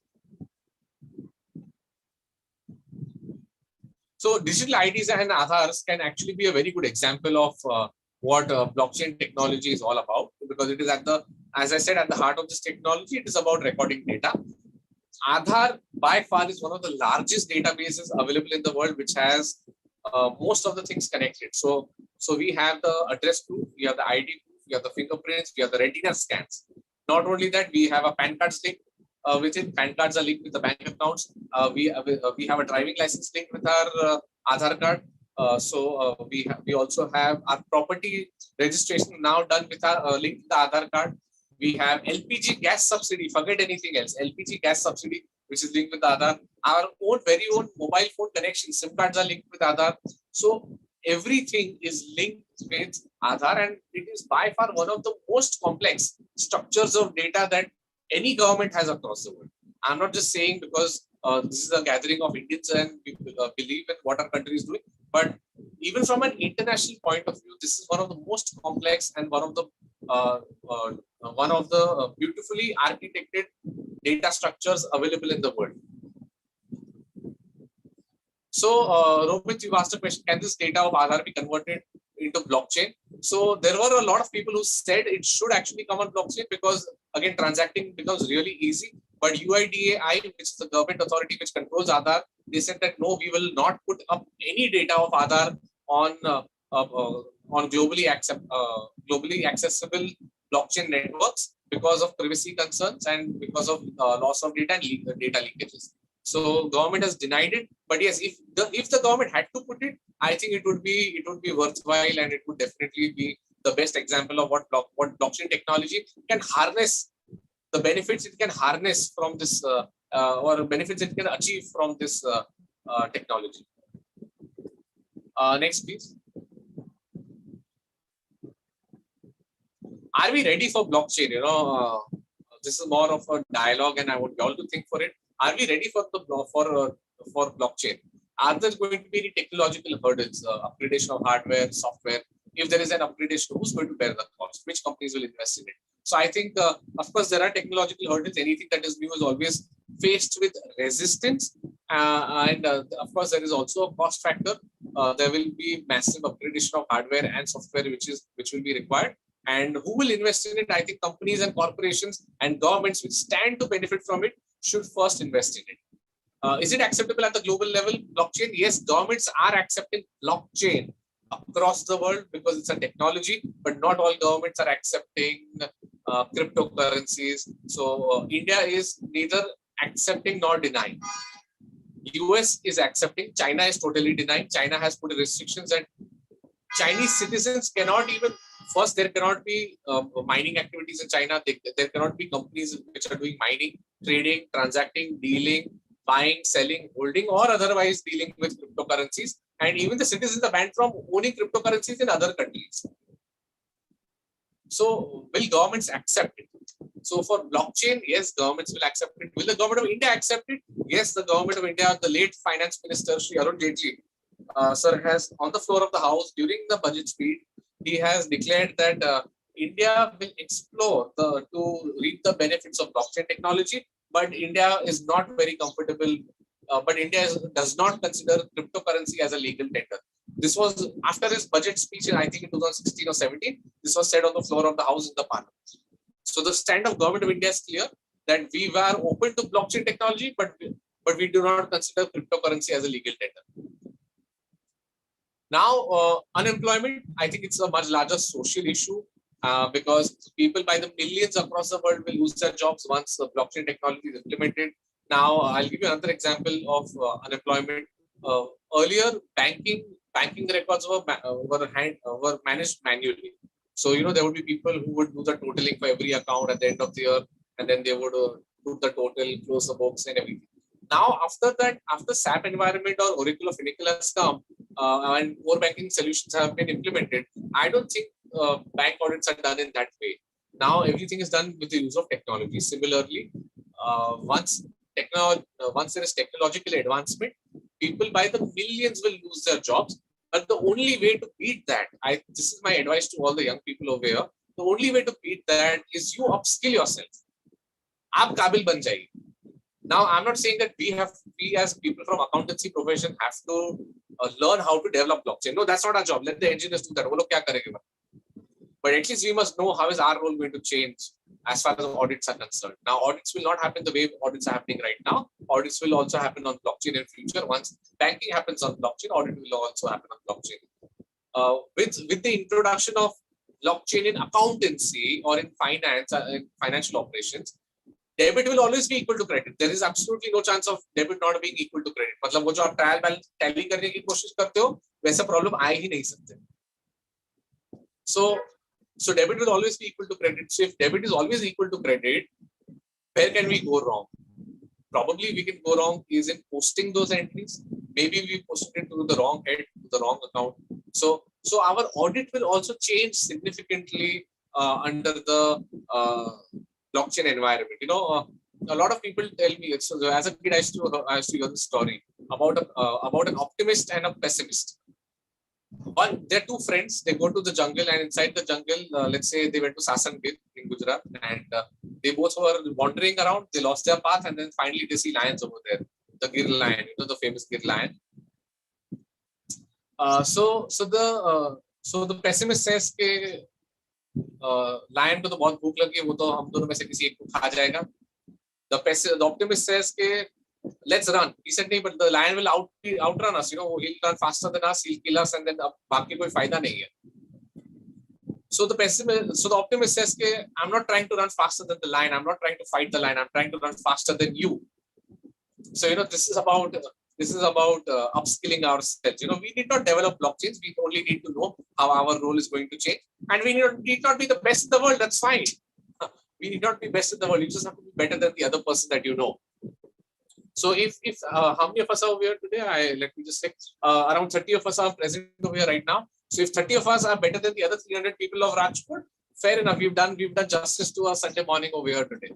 [SPEAKER 3] So digital IDs and Aadhars can actually be a very good example of what blockchain technology is all about, because it is as I said, at the heart of this technology, it is about recording data. Aadhaar by far is one of the largest databases available in the world, which has most of the things connected. So we have the address proof, we have the ID proof, we have the fingerprints, we have the retina scans. Not only that, we have a PAN card link with it. PAN cards are linked with the bank accounts. We have a driving license link with our Aadhaar card. We also have our property registration now done with our link to the Aadhaar card. We have LPG gas subsidy. Forget anything else. LPG gas subsidy, which is linked with Aadhaar. Our very own mobile phone connection, SIM cards are linked with Aadhaar. So everything is linked with Aadhaar, and it is by far one of the most complex structures of data that any government has across the world. I'm not just saying because this is a gathering of Indians and we believe in what our country is doing, but even from an international point of view, this is one of the most complex and one of the beautifully architected data structures available in the world. So, Rohit, you asked a question: can this data of Aadhaar be converted into blockchain? So there were a lot of people who said it should actually come on blockchain because, again, transacting becomes really easy. But UIDAI, which is the government authority which controls Aadhaar, they said that no, we will not put up any data of Aadhaar on globally accessible blockchain networks because of privacy concerns and because of loss of data and data leakages. So government has denied it. But yes, if the government had to put it, I think it would be worthwhile, and it would definitely be the best example of what blockchain technology can harness, the benefits it can harness from this or benefits it can achieve from this technology. Next, please. Are we ready for blockchain? This is more of a dialogue, and I want you all to think for it. Are we ready for blockchain? Are there going to be any technological hurdles, upgradation of hardware, software? If there is an upgradation, who's going to bear the cost? Which companies will invest in it? So I think, of course, there are technological hurdles. Anything that is new is always faced with resistance. Of course, there is also a cost factor. There will be massive upgradation of hardware and software, which will be required. And who will invest in it? I think companies and corporations and governments which stand to benefit from it should first invest in it. Is it acceptable at the global level, blockchain? Yes, governments are accepting blockchain across the world because it's a technology, but not all governments are accepting cryptocurrencies. So India is neither accepting nor denying. US is accepting, China is totally denying. China has put restrictions and Chinese citizens cannot even, first there cannot be mining activities in China. There cannot be companies which are doing mining, trading, transacting, dealing, buying, selling, holding, or otherwise dealing with cryptocurrencies. And even the citizens are banned from owning cryptocurrencies in other countries. So will governments accept it? So for blockchain, yes, governments will accept it. Will the government of India accept it? Yes, the government of India, the late finance minister, Shri Arun Jaitley, sir, has on the floor of the house during the budget speech, he has declared that India will explore to reap the benefits of blockchain technology, but India is not very comfortable. But India does not consider cryptocurrency as a legal tender. This was after his budget speech in, I think, in 2016 or 17. This was said on the floor of the house in the parliament. So the stand of government of India is clear that we were open to blockchain technology, but we do not consider cryptocurrency as a legal tender. Now, unemployment, I think it's a much larger social issue because people by the millions across the world will lose their jobs once the blockchain technology is implemented. Now, I'll give you another example of unemployment. Earlier, banking records were managed manually. So, there would be people who would do the totaling for every account at the end of the year, and then they would put the total, close the books and everything. Now, after SAP environment or Oracle or Finacle has come and core banking solutions have been implemented, I don't think bank audits are done in that way. Now, everything is done with the use of technology. Similarly, once there is technological advancement, people by the millions will lose their jobs. But the only way to beat that, this is my advice to all the young people over here, the only way to beat that is you upskill yourself. Aap kabil ban jaiye. Now, I'm not saying that we as people from accountancy profession have to learn how to develop blockchain. No, that's not our job. Let the engineers do that. But at least we must know how is our role going to change as far as audits are concerned. Now, audits will not happen the way audits are happening right now. Audits will also happen on blockchain in future. Once banking happens on blockchain, audit will also happen on blockchain. With the introduction of blockchain in accountancy or in finance, in financial operations, debit will always be equal to credit. There is absolutely no chance of debit not being equal to credit. मतलब वो जो आप trial balance tally करने की कोशिश करते हो, वैसा problem आ ही नहीं सकते. So debit will always be equal to credit. So if debit is always equal to credit, where can we go wrong? Probably we can go wrong is in posting those entries. Maybe we posted it to the wrong head, to the wrong account. So our audit will also change significantly under the blockchain environment. A lot of people tell me. So as a kid, I used to hear the story about an optimist and a pessimist. They're two friends. They go to the jungle, and inside the jungle, let's say they went to Sasan Gir in Gujarat, and they both were wandering around. They lost their path, and then finally they see lions over there. The Gir lion, the famous Gir lion. So the pessimist says कि lion को तो बहुत भूख लगी है, वो तो हम दोनों में से किसी एक को खा जाएगा. The optimist says कि let's run. He said नहीं, but the lion will outrun us. He'll run faster than us. He'll kill us, and then बाकी कोई फायदा नहीं है. So the optimist says कि I'm not trying to run faster than the lion. I'm not trying to fight the lion. I'm trying to run faster than you. So this is about upskilling ourselves. We need not develop blockchains. We only need to know how our role is going to change, and we need not be the best in the world. That's fine. We need not be best in the world. You just have to be better than the other person that you know. So if how many of us are over here today? Let me just say around 30 of us are present over here right now. So if 30 of us are better than the other 300 people of Rajkot, fair enough. We've done justice to our Sunday morning over here today.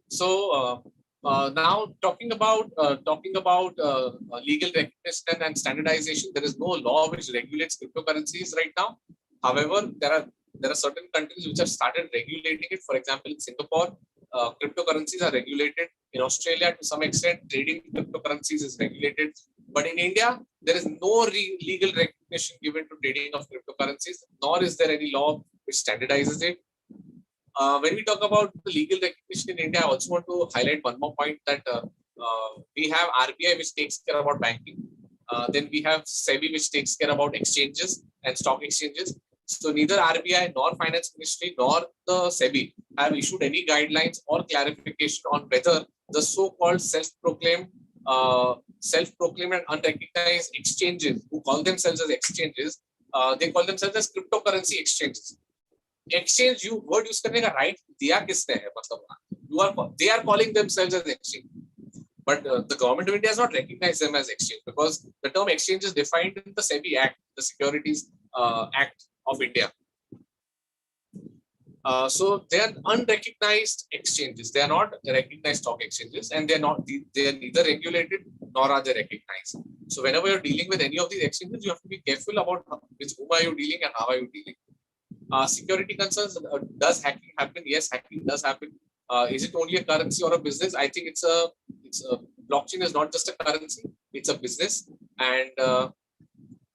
[SPEAKER 3] So now talking about legal recognition and standardization, there is no law which regulates cryptocurrencies right now. However, there are certain countries which have started regulating it. For example, in Singapore, cryptocurrencies are regulated. In Australia, to some extent, trading cryptocurrencies is regulated. But in India, there is no legal recognition given to trading of cryptocurrencies. cryptocurrencies, nor is there any law which standardizes it. When we talk about the legal recognition in India, I also want to highlight one more point that we have RBI, which takes care about banking. Then we have SEBI, which takes care about exchanges and stock exchanges. So neither RBI nor Finance Ministry nor the SEBI have issued any guidelines or clarification on whether the so-called self-proclaimed and unrecognized exchanges, who call themselves as exchanges, they call themselves as cryptocurrency exchanges. Exchange you word use करने का right दिया किसने है मतलब they are calling themselves as exchange, but the government of India has not recognized them as exchange because the term exchange is defined in the SEBI Act, the Securities Act of India. So they are unrecognized exchanges. They are not recognized stock exchanges, and they are neither regulated nor are they recognized. So whenever you're dealing with any of these exchanges, you have to be careful about with whom are you dealing and how are you dealing. Security concerns, does hacking happen? Yes, hacking does happen. Is it only a currency or a business? I think it's a blockchain is not just a currency, it's a business. And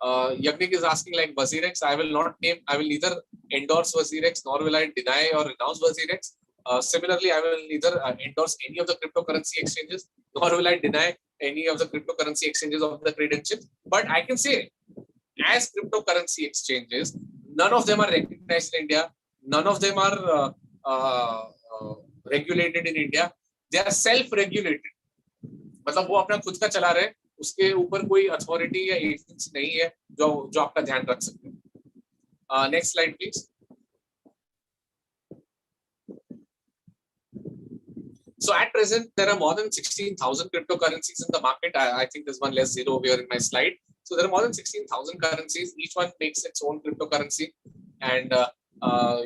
[SPEAKER 3] Yagnik is asking like WazirX. I will neither endorse WazirX nor will I deny or renounce WazirX. Similarly, I will neither endorse any of the cryptocurrency exchanges nor will I deny any of the cryptocurrency exchanges of the credentials. But I can say, as cryptocurrency exchanges, none of them are recognized in India. None of them are regulated in India. They are self-regulated. मतलब वो अपना खुद का चला रहे, उसके ऊपर कोई अथॉरिटी या एजेंसी नहीं है जो आपका ध्यान रख सकते हैं. Next slide, please. So at present, there are more than 16,000 cryptocurrencies in the market. I think there's one less zero here in my slide. So there are more than 16,000 currencies. Each one makes its own cryptocurrency. And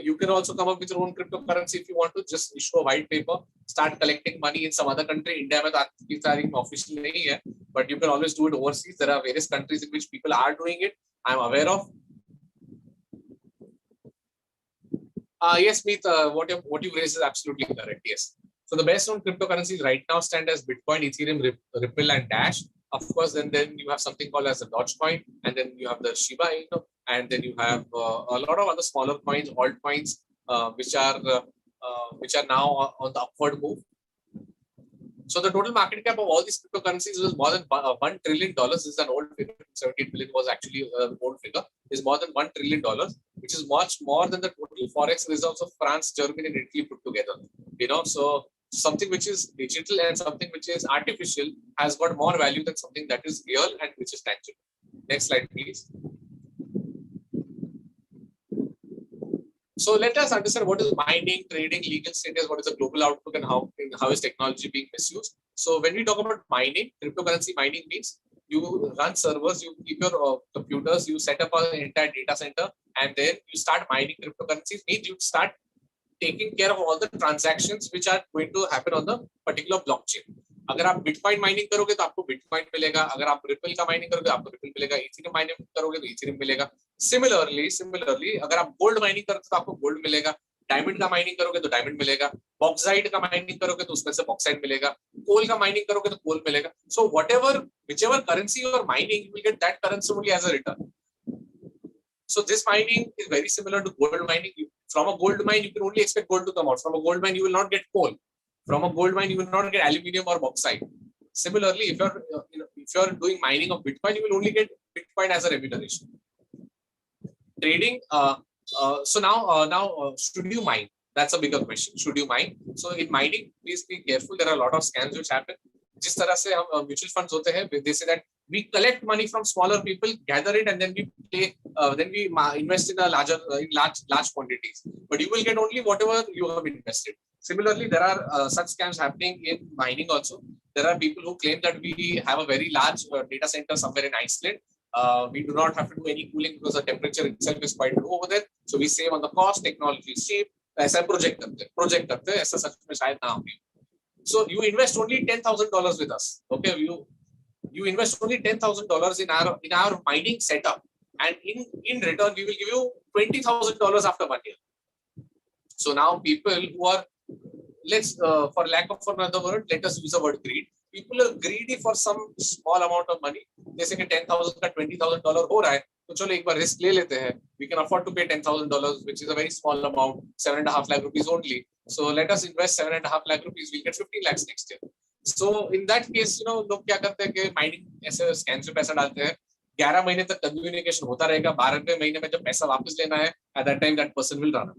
[SPEAKER 3] you can also come up with your own cryptocurrency if you want to. Just issue a white paper, start collecting money in some other country. India में तो officially नहीं है, but you can always do it overseas. There are various countries in which people are doing it. I'm aware of. Yes, Meet, what you raised is absolutely correct. Yes. So the best known cryptocurrencies right now stand as Bitcoin, Ethereum, Ripple, and Dash. Of course, then you have something called as the Dogecoin, and then you have the Shiba Inu, and then you have a lot of other smaller coins, altcoins, which are now on the upward move. So the total market cap of all these cryptocurrencies was more than $1 trillion. This is an old figure. 78 billion was actually an old figure. Is more than $1 trillion, which is much more than the total forex reserves of France, Germany, and Italy put together. So something which is digital and something which is artificial has got more value than something that is real and which is tangible. Next slide, please. So let us understand what is mining, trading, legal status, what is the global outlook, and how is technology being misused. So when we talk about mining, cryptocurrency mining means you run servers, you keep your computers, you set up an entire data center, and then you start mining cryptocurrencies. Means you start taking care of all the transactions which are going to happen on the particular blockchain. अगर आप bitcoin mining करोगे तो आपको bitcoin मिलेगा, अगर आप ripple का mining करोगे तो आपको रिपल मिलेगा, इथेरियम माइनिंग करोगे तो इथेरियम मिलेगा. सिमिलरली अगर आप गोल्ड माइनिंग करोगे तो आपको गोल्ड मिलेगा, डायमंड का माइनिंग करोगे तो डायमंड मिलेगा, बॉक्साइट का माइनिंग करोगे तो उसमें से बॉक्साइट मिलेगा, कोल का माइनिंग करोगे तो कोल मिलेगा. सो whichever currency you are mining, you will get that currency only as a return. So this mining is very similar to gold mining. From a gold mine, you can only expect gold to come out. From a gold mine, you will not get coal. From a gold mine, you will not get aluminium or bauxite. Similarly, if you're doing mining of Bitcoin, you will only get Bitcoin as a remuneration. Trading. So now, should you mine? That's a bigger question. Should you mine? So in mining, please be careful. There are a lot of scams which happen. जिस तरह से हम mutual funds होते हैं, they say that we collect money from smaller people, gather it, and then we invest in large quantities. But you will get only whatever you have invested. Similarly, there are such scams happening in mining also. There are people who claim that we have a very large data center somewhere in Iceland. We do not have to do any cooling because the temperature itself is quite low over there. So we save on the cost. Technology is cheap. ऐसा project करते हैं, ऐसा सच में शायद ना हो. So you invest only $10,000 with us. Okay, you invest only $10,000 in our mining setup, and in return we will give you $20,000 after 1 year. So now people who are, for lack of another word, let us use the word greed. People are greedy for some small amount of money. They say कि $10,000 का $20,000 हो रहा है, तो चलो एक बार risk ले लेते हैं. We can afford to pay $10,000, which is a very small amount, 7.5 lakh rupees only. So let us invest 7.5 lakh rupees. We'll get 15 lakhs next year. So in that case, you know, लोग क्या करते हैं कि mining ऐसे scams में पैसा डालते हैं. 11 महीने तक कम्युनिकेशन होता रहेगा. 12वें महीने में जब पैसा वापस लेना है, at that time that person will run.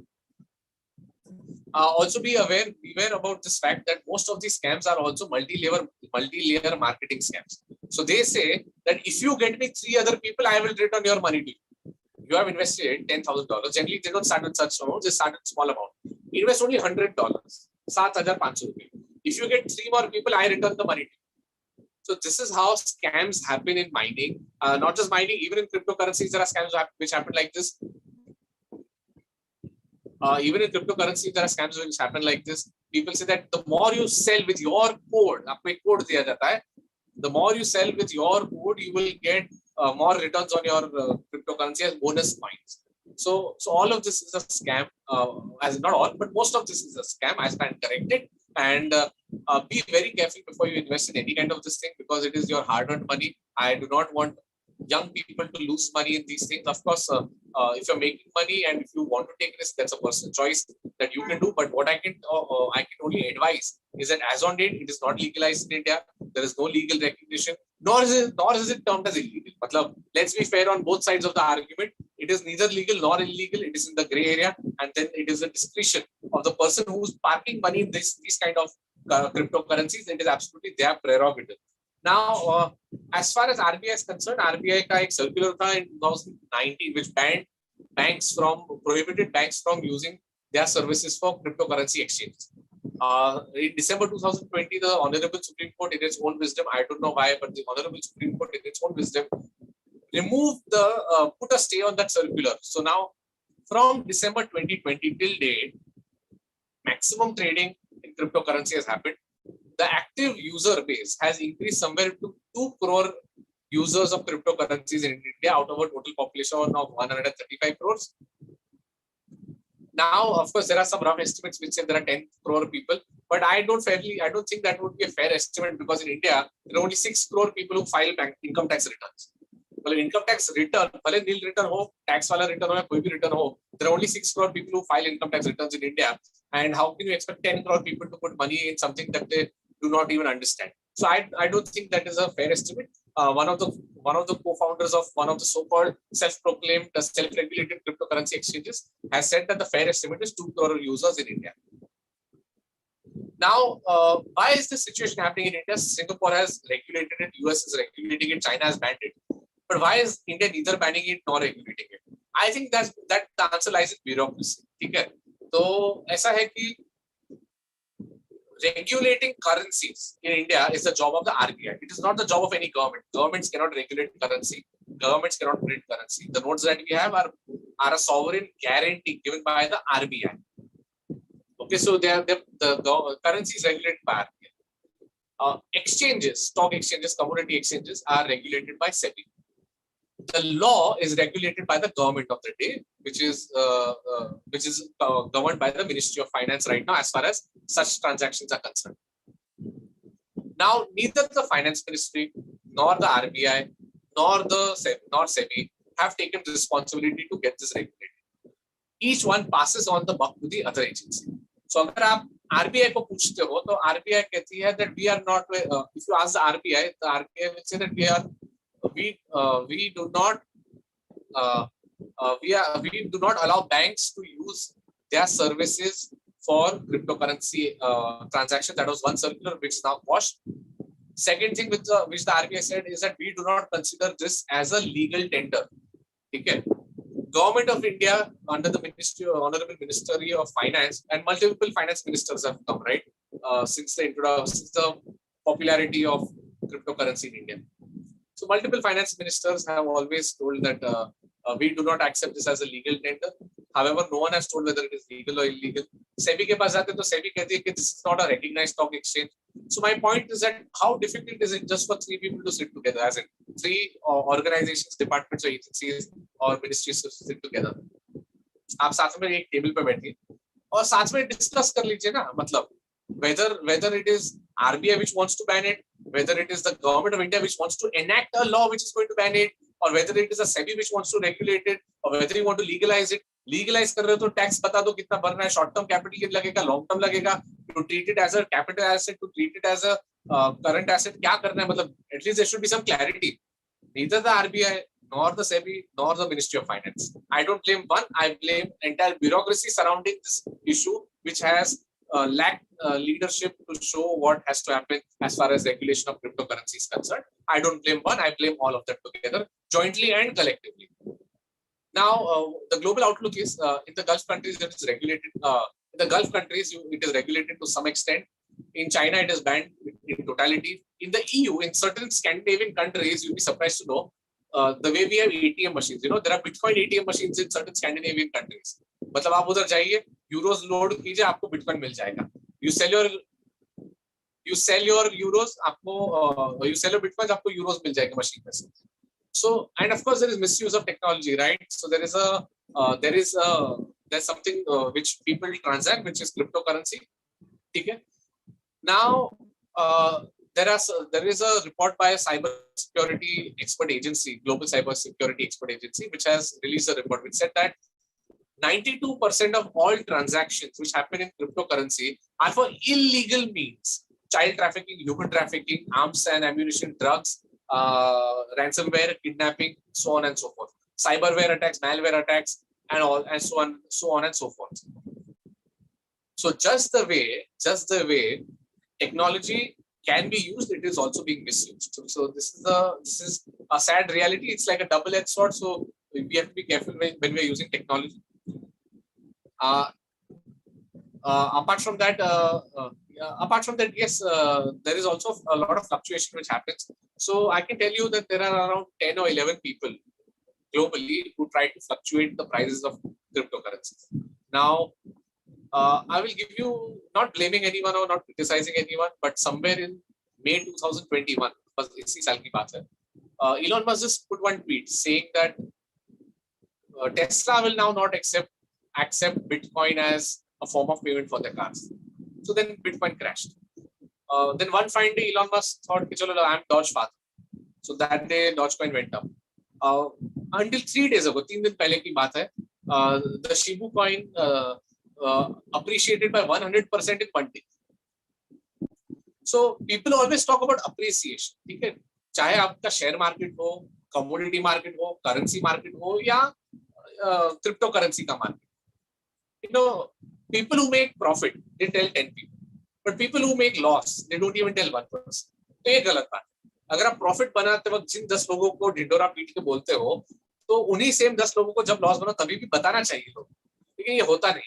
[SPEAKER 3] Also beware about this fact that most of these scams are also multi-layer marketing scams. So they say that if you get me 3 other people, I will return your money to you. You have invested $10,000. Generally, they don't start with such amounts; they start with small amount. Invest only $100, 7,500 rupees. If you get 3 more people, I return the money to you. So this is how scams happen in mining. Not just mining, even in cryptocurrencies, there are scams which happen like this. Even in cryptocurrency, there are scams which happen like this. People say that the more you sell with your code, आपको एक code दिया जाता है, the more you sell with your code, you will get more returns on your cryptocurrency as bonus points. So all of this is a scam. As not all, but most of this is a scam. I stand corrected. And be very careful before you invest in any kind of this thing, because it is your hard-earned money. I do not want young people to lose money in these things. Of course, if you're making money and if you want to take risk, that's a personal choice that you can do. But what I can only advise is that as on date, it is not legalized in India. There is no legal recognition, nor is it termed as illegal. Matlab, let's be fair on both sides of the argument. It is neither legal nor illegal. It is in the gray area, and then it is the discretion of the person who's parking money in these kind of cryptocurrencies. It is absolutely their prerogative. Now, as far as RBI is concerned, RBI का एक circular था in 2019 which prohibited banks from using their services for cryptocurrency exchange. In December 2020, the Honorable Supreme Court, in its own wisdom, I don't know why, but the Honorable Supreme Court, in its own wisdom, put a stay on that circular. So now, from December 2020 till date, maximum trading in cryptocurrency has happened. The active user base has increased somewhere to 2 crore users of cryptocurrencies in India out of a total population of 135 crores. Now, of course, there are some rough estimates which say there are 10 crore people, but I don't think that would be a fair estimate, because in India, there are only 6 crore people who file income tax returns. Well, income tax return, भले nil return हो, tax वाला return हो या कोई भी return हो, there are only 6 crore people who file income tax returns in India. And how can you expect 10 crore people to put money in something that they do not even understand? So I don't think that is a fair estimate. One of the co-founders of one of the so-called self-proclaimed self-regulated cryptocurrency exchanges has said that the fair estimate is 2 crore users in India. Now, why is this situation happening in India? Singapore has regulated it, US is regulating it, China has banned it. But why is India neither banning it nor regulating it? I think that the answer lies in bureaucracy. ठीक है? तो ऐसा है कि regulating currencies in India is the job of the RBI. It is not the job of any government. Governments cannot regulate currency. Governments cannot print currency. The notes that we have are a sovereign guarantee given by the RBI. Okay, so the currency is regulated by RBI. Exchanges, stock exchanges, commodity exchanges are regulated by SEBI. The law is regulated by the government of the day, which is governed by the Ministry of Finance right now, as far as such transactions are concerned. Now, neither the Finance Ministry nor the RBI nor SEBI have taken responsibility to get this regulated. Each one passes on the buck to the other agency. So, अगर आप RBI को पूछते हो, तो RBI कहती है that we are not. If you ask the RBI will say that we do not allow banks to use their services for cryptocurrency transactions. That was one circular which is now quashed. Second thing which the RBI said is that we do not consider this as a legal tender. Okay. Government of India under the Honorable Ministry of Finance, and multiple finance ministers have come, right, since the popularity of cryptocurrency in India. So multiple finance ministers have always told that we do not accept this as a legal tender. However, no one has told whether it is legal or illegal. SEBI के पास जाते तो SEBI कहती है कि this is not a recognized stock exchange. So my point is that how difficult is it just for 3 people to sit together, as in 3 organizations, departments or agencies or ministries to sit together. आप साथ में एक table पे बैठिए और साथ में discuss कर लीजिए ना, मतलब whether it is RBI which wants to ban it, whether it is the government of India which wants to enact a law which is going to ban it, or whether it is a SEBI which wants to regulate it, or whether you want to legalize it. Legalize कर रहे हो तो tax बता दो कितना भरना है, short term capital कितना लगेगा, लॉन्ग टर्म लगेगा, to treat it as a capital asset, to treat it as a current asset, क्या करना है, मतलब at least there should be some clarity. Neither the RBI nor the SEBI nor the Ministry of Finance. I don't blame one, I blame entire bureaucracy surrounding this issue, which has lacked leadership to show what has to happen as far as regulation of cryptocurrency is concerned. I don't blame one, I blame all of them together, jointly and collectively. Now, the global outlook is in the Gulf countries it is regulated. In the Gulf countries, it is regulated to some extent. In China, it is banned in totality. In the EU, in certain Scandinavian countries, you'll be surprised to know the way we have ATM machines. You know, there are Bitcoin ATM machines in certain Scandinavian countries. मतलब आप उधर जाइए, euros load कीजिए, आपको Bitcoin मिल जाएगा. You sell your euros, आपको you sell your Bitcoins, आपको euros मिल जाएगा machine में से. So, and of course, there is misuse of technology, right? So there is there's something which people transact, which is cryptocurrency. Okay. Now, there is a report by a cyber security expert agency, global cyber security expert agency, which has released a report which said that 92% of all transactions which happen in cryptocurrency are for illegal means: child trafficking, human trafficking, arms and ammunition, drugs, ransomware, kidnapping, so on and so forth, cyberware attacks, malware attacks, and all, and so on and so forth. So just the way technology can be used, it is also being misused. So this is a sad reality. It's like a double-edged sword. So we have to be careful when we are using technology. Apart from that, yes, there is also a lot of fluctuation which happens. So I can tell you that there are around 10 or 11 people globally who try to fluctuate the prices of cryptocurrencies. Now, I will give you, not blaming anyone or not criticizing anyone, but somewhere in May 2021, Elon Musk just put one tweet saying that Tesla will now not accept Bitcoin as a form of payment for their cars. So then Bitcoin crashed. Then one fine day, Elon Musk thought, I'm Doge father. So that day, Dogecoin went up. Until 3 days ago, 3 दिन पहले की बात है, the Shibu coin appreciated by 100% in one day. So people always talk about appreciation. ठीक है, चाहे आपका share market हो, कमोडिटी मार्केट हो, करेंसी मार्केट हो, या क्रिप्टोकरेंसी का market. You know, people who make profit, they tell 10 people, but people who make loss, they don't even tell one person. तो ये गलत बात है. अगर आप प्रॉफिट बनाते वक्त जिन 10 लोगों को ढिंडोरा पीट के बोलते हो, तो उन्हीं सेम 10 लोगों को जब लॉस बना तभी भी बताना चाहिए लोग, लेकिन ये होता नहीं.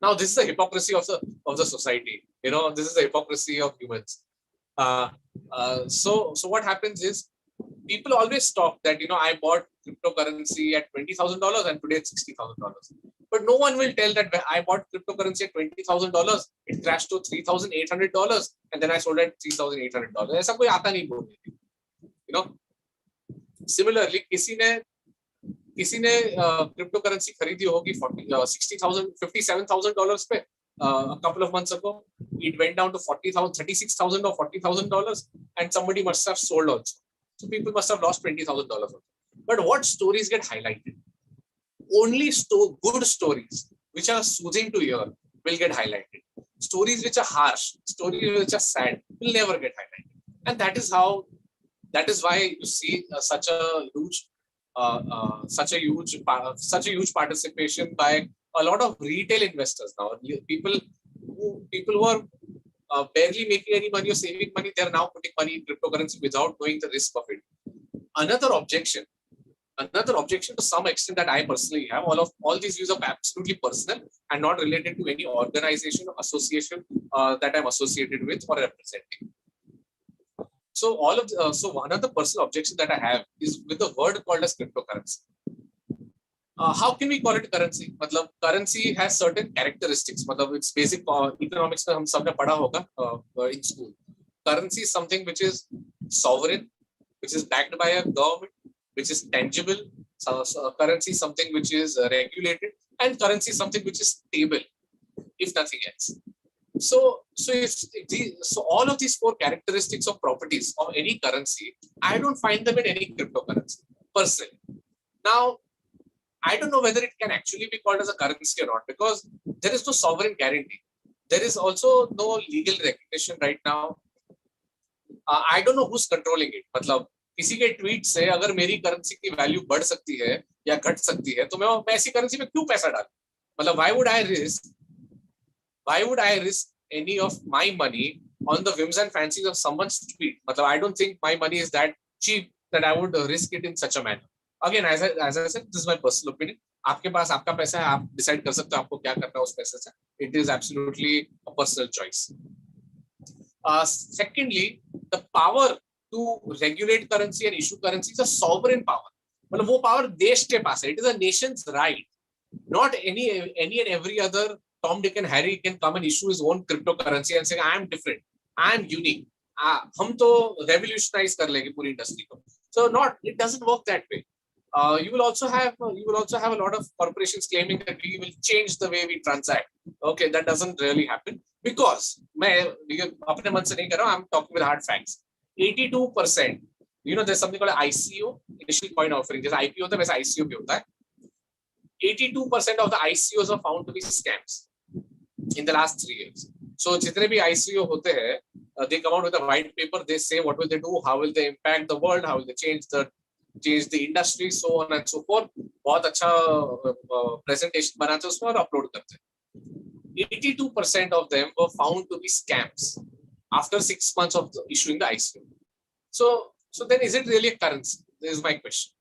[SPEAKER 3] Now this is the hypocrisy of the society. You know, this is the hypocrisy of humans. So what happens is, people always talk that, you know, I bought cryptocurrency at $20,000 and today it's $60,000. But no one will tell that I bought cryptocurrency at $20,000, it crashed to $3,800, and then I sold at $3,800. ऐसा कोई आता नहीं बोलने. You know, similarly, किसी ने cryptocurrency खरीदी होगी $57,000 पे a couple of months ago. It went down to $36,000 or $40,000, and somebody must have sold also. So people must have lost $20,000. But what stories get highlighted? Only good stories which are soothing to hear will get highlighted. Stories which are harsh, stories which are sad will never get highlighted. And that is why you see such a huge participation by a lot of retail investors now. People who are barely making any money or saving money, they are now putting money in cryptocurrency without knowing the risk of it. Another objection to some extent that I personally have, all these views are absolutely personal and not related to any organization or association that I'm associated with or representing. So one of the personal objections that I have is with the word called as cryptocurrency. How can we call it currency? मतलब currency has certain characteristics. मतलब it's basic economics में हम सबने पढ़ा होगा in school. Currency is something which is sovereign, which is backed by a government, which is tangible. So currency is something which is regulated, and currency is something which is stable, if nothing else. So all of these four characteristics or properties of any currency, I don't find them in any cryptocurrency personally. Now, I don't know whether it can actually be called as a currency or not, because there is no sovereign guarantee. There is also no legal recognition right now. I don't know who's controlling it. मतलब किसी के tweet से अगर मेरी currency की value बढ़ सकती है या घट सकती है, तो मैं ऐसी करेंसी में क्यों पैसा डालूं? मतलब why would I risk any of my money on the whims and fancies of someone's tweet? मतलब I don't think my money is that cheap that I would risk it in such a manner. Again, as I said, this is my personal opinion. आपके पास आपका पैसा है, आप decide कर सकते हो आपको क्या करना है उस पैसे से. It is absolutely a personal choice. Secondly, the power to regulate currency and issue currency is a sovereign power. मतलब वो power देश के पास है. It is a nation's right. Not any and every other Tom, Dick and Harry can come and issue his own cryptocurrency and say I am different, I am unique. हम तो revolutionize कर लेंगे पूरी industry को. So it doesn't work that way. You will also have a lot of corporations claiming that we will change the way we transact. Okay, that doesn't really happen because मैं अपने मन से नहीं कर रहा हूँ. I'm talking with hard facts. 82%. You know, there's something called ICO, initial coin offering. जैसे IPO होता है वैसे ICO भी होता है. 82% of the ICOs are found to be scams in the last 3 years. So जितने भी ICO होते हैं, they come out with a white paper. They say what will they do, how will they impact the world, how will they change the industry, so on and so forth. बहुत अच्छा presentation बनाते हैं उसमें और upload करते हैं. 82% of them were found to be scams after 6 months of issuing the ICO. So then is it really a currency? This is my question.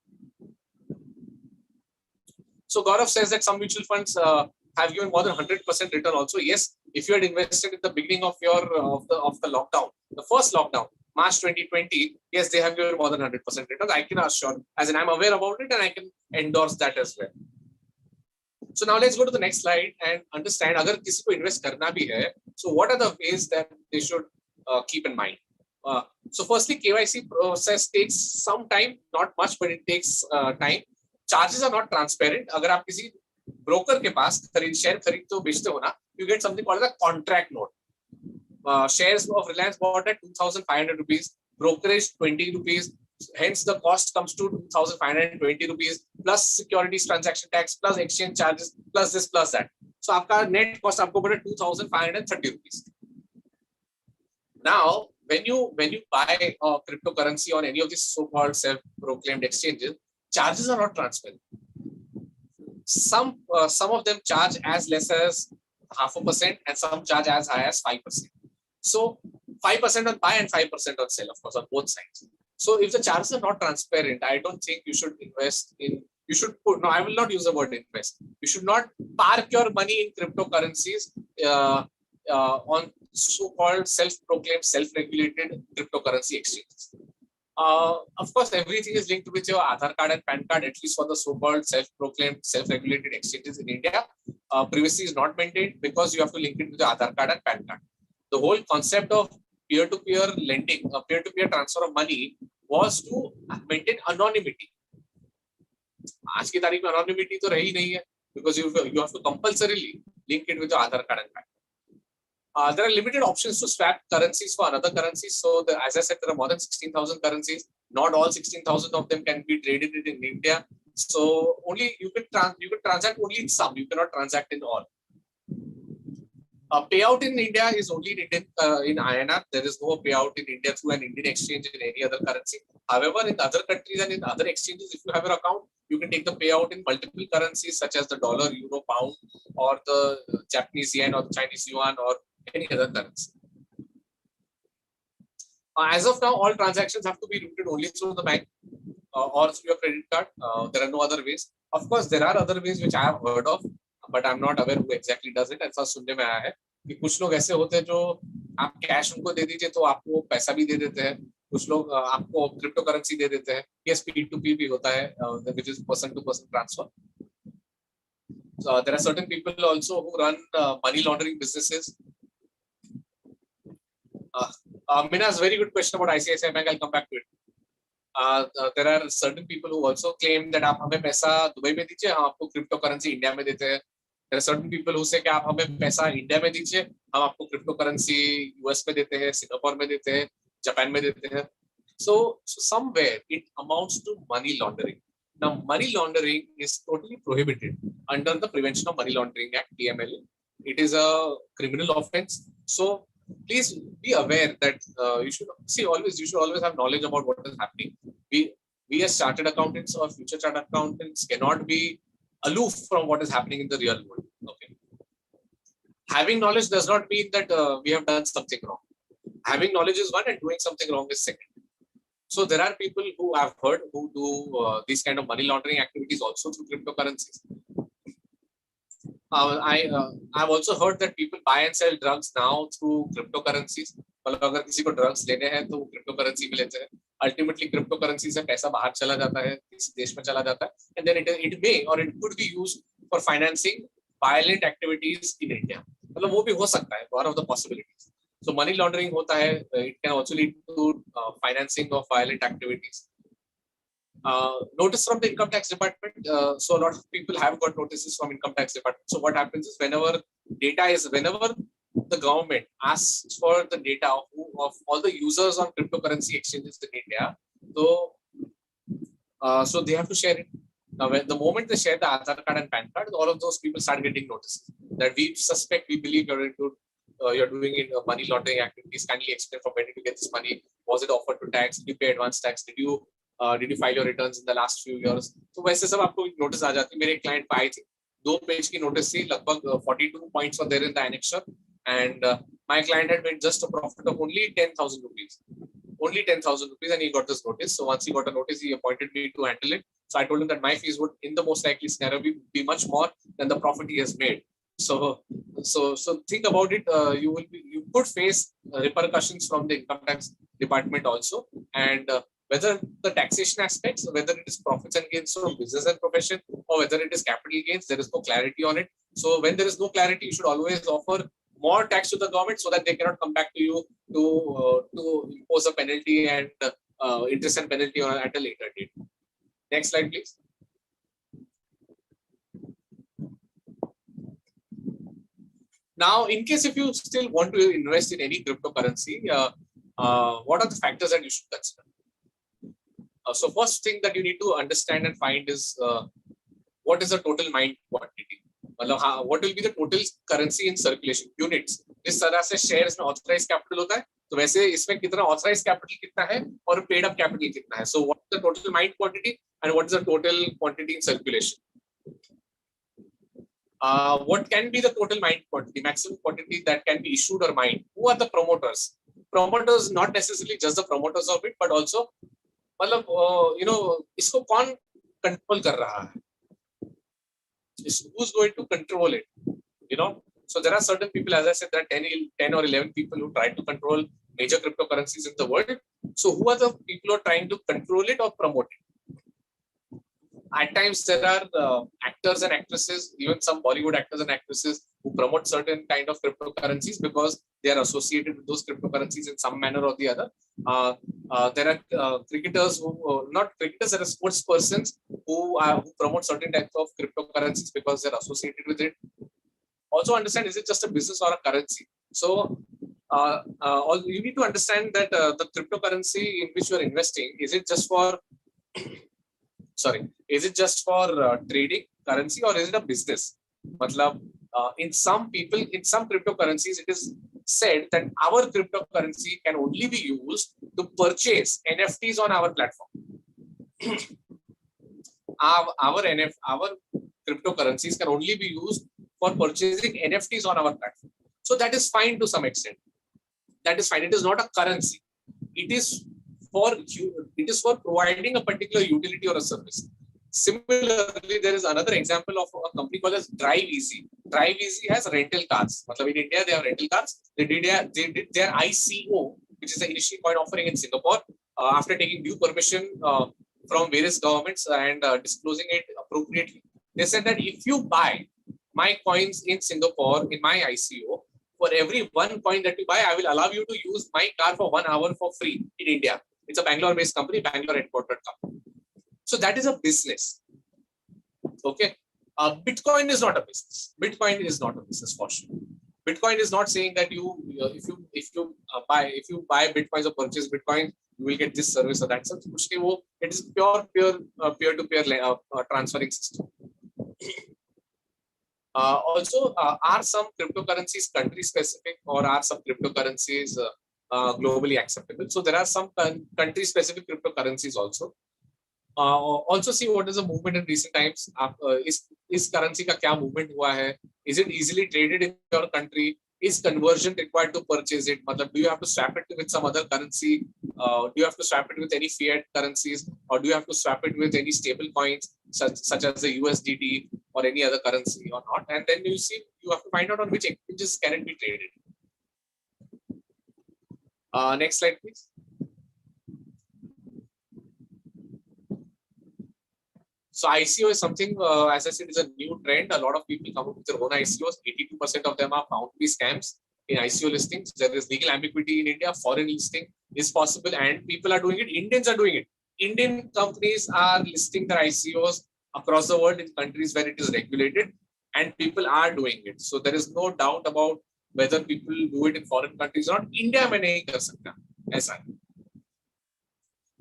[SPEAKER 3] So Gaurav says that some mutual funds have given more than 100% return also. Yes, if you had invested at the beginning of the lockdown, the first lockdown, March 2020, yes, they have given more than 100% return. I can assure, as in I'm aware about it and I can endorse that as well. So now let's go to the next slide and understand अगर किसी को invest करना भी है, so what are the ways that they should keep in mind? So firstly, KYC process takes some time, not much, but it takes time. Charges are not transparent. अगर आप किसी broker के पास शेयर खरीदते हो बेचते हो ना, you get something called a contract note. Shares of Reliance bought at 2,500 rupees, brokerage 20 rupees. Hence, the cost comes to 2,520 rupees plus securities transaction tax plus exchange charges plus this plus that. So, आपका net cost आपको पड़े 2,530 rupees. Now, when you buy a cryptocurrency on any of these so-called self-proclaimed exchanges, charges are not transparent. Some of them charge as less as 0.5% and some charge as high as 5%. So 5% on buy and 5% on sell, of course, on both sides. So if the charges are not transparent, I don't think you should invest in. You should put. No, I will not use the word invest. You should not park your money in cryptocurrencies on so-called self-proclaimed, self-regulated cryptocurrency exchanges. Of course, everything is linked with your Aadhaar card and PAN card, at least for the so-called self-proclaimed, self-regulated exchanges in India. Privacy is not maintained because you have to link it with your Aadhaar card and PAN card. The whole concept of peer-to-peer lending, peer-to-peer transfer of money was to maintain anonymity. आज की तारीख में anonymity तो रही नहीं है because you have to compulsorily link it with your Aadhaar card and PAN. There are limited options to swap currencies for another currency. So, as I said, there are more than 16,000 currencies. Not all 16,000 of them can be traded in India. So, only you can transact only in some. You cannot transact in all. Payout in India is only in INR. There is no payout in India through an Indian exchange in any other currency. However, in other countries and in other exchanges, if you have your account, you can take the payout in multiple currencies such as the dollar, euro, pound, or the Japanese yen or the Chinese yuan or any other currency. As of now, all transactions have to be routed only through the bank or through your credit card. There are no other ways. Of course, there are other ways which I have heard of, but I'm not aware who exactly does it. ऐसा सुनने में आया है कि कुछ लोग ऐसे होते हैं जो आप कैश उनको दे दीजिए तो आपको पैसा भी दे देते हैं. कुछ लोग आपको क्रिप्टो करेंसी दे देते हैं. Yes, P2P भी होता है, which is person-to-person transfer. So there are certain people also who run money laundering businesses. Mina's very good question about ICICI Bank. I'll come back to it. There are certain people who also claim that आप हमें पैसा Dubai में दीजिए, हम आपको crypto currency India में देते हैं. There are certain people who say कि आप हमें पैसा इंडिया में दीजिए, हम आपको क्रिप्टो करेंसी यूएस में देते हैं, सिंगापुर में देते हैं, जापान में देते हैं. So somewhere it amounts to money laundering. Now money laundering is totally prohibited under the Prevention of Money Laundering Act (PMLA). It is a criminal offense. So please be aware that you should always have knowledge about what is happening. We as chartered accountants or future chartered accountants cannot be aloof from what is happening in the real world. Okay. Having knowledge does not mean that we have done something wrong. Having knowledge is one and doing something wrong is second. So there are people who I've heard who do these kind of money laundering activities also through cryptocurrencies. I've also heard that people buy and sell drugs now through cryptocurrencies. मतलब अगर किसी को drugs लेने हैं तो cryptocurrency में लेते हैं. Ultimately cryptocurrency से पैसा बाहर चला जाता है, किसी देश में चला जाता है, and then it may or it could be used for financing violent activities in India. मतलब वो भी हो सकता है, one of the possibilities. So money laundering होता है, it can also lead to financing of violent activities. Notice from the income tax department. So a lot of people have got notices from income tax department. So what happens is whenever the government asks for the data of all the users on cryptocurrency exchanges in India, so they have to share it. Now, when the moment they share the Aadhaar card and PAN card, all of those people start getting notices that we suspect, we believe you're doing it money laundering activities. Kindly explain from where did you get this money? Was it offered to tax? Did you pay advance tax? Did you file your returns in the last few years? So वैसे सब आपको notice आ जाती है. मेरे client पे आई थी, 2 page की notice थी, लगभग 42 points were there in the annexure, and my client had made just a profit of only 10,000 rupees. Only 10,000 rupees, and he got this notice. So once he got a notice, he appointed me to handle it. So I told him that my fees would, in the most likely scenario, be much more than the profit he has made. So think about it. You could face repercussions from the income tax department also, and whether the taxation aspects, whether it is profits and gains from business and profession, or whether it is capital gains, there is no clarity on it. So when there is no clarity, you should always offer more tax to the government so that they cannot come back to you to impose a penalty and interest and penalty at a later date. Next slide, please. Now, in case if you still want to invest in any cryptocurrency, what are the factors that you should consider? So first thing that you need to understand and find is what is the total mined quantity? What will be the total currency in circulation units? जिस तरह से shares में authorized capital होता है, तो वैसे इसमें कितना authorized capital कितना है और paid up capital कितना है. So what is the total mined quantity and what is the total quantity in circulation? What can be the total mined quantity, maximum quantity that can be issued or mined? Who are the promoters? Promoters, not necessarily just the promoters of it, but also, इसको कौन control कर रहा है? Who's going to control it? So there are certain people, as I said, there are 10 or 11 people who try to control major cryptocurrencies in the world. So who are the people who are trying to control it or promote it? At times there are actors and actresses, even some Bollywood actors and actresses who promote certain kind of cryptocurrencies because they are associated with those cryptocurrencies in some manner or the other. There are cricketers who, not cricketers, there are sports persons who promote certain types of cryptocurrencies because they're associated with it. Also understand, is it just a business or a currency? So you need to understand that the cryptocurrency in which you are investing, is it just for trading currency or is it a business? In some cryptocurrencies, it is said that our cryptocurrency can only be used to purchase NFTs on our platform. Our cryptocurrencies can only be used for purchasing NFTs on our platform. So that is fine to some extent. That is fine. It is not a currency. It is for providing a particular utility or a service. Similarly, there is another example of a company called as Drive Easy. Drive Easy has rental cars. In India, they have rental cars. They did their ICO, which is the initial coin offering in Singapore, after taking due permission from various governments and disclosing it appropriately. They said that if you buy my coins in Singapore in my ICO, for every one coin that you buy, I will allow you to use my car for 1 hour for free in India. It's a Bangalore-based company, Bangalore headquartered company. So that is a business. Okay. Bitcoin is not a business. Bitcoin is not a business for sure. Bitcoin is not saying that if you buy Bitcoins or purchase Bitcoin, you will get this service or that service. It is pure peer-to-peer transferring system. Also, are some cryptocurrencies country specific, or are some cryptocurrencies globally acceptable? So there are some country specific cryptocurrencies also. Also see what is the movement in recent times. Is currency का क्या movement हुआ है? Is it easily traded in your country? Is conversion required to purchase it? मतलब, do you have to swap it with some other currency? Do you have to swap it with any fiat currencies, or do you have to swap it with any stable coins such as the USDT or any other currency or not? And then you have to find out on which exchanges can it be traded. Next slide, please. So ICO is something, as I said, is a new trend. A lot of people come up with their own ICOs. 82% of them are found to be scams in ICO listings. There is legal ambiguity in India. Foreign listing is possible, and people are doing it. Indians are doing it. Indian companies are listing their ICOs across the world in countries where it is regulated, and people are doing it. So there is no doubt about whether people do it in foreign countries or not. India में नहीं कर सकता ऐसा.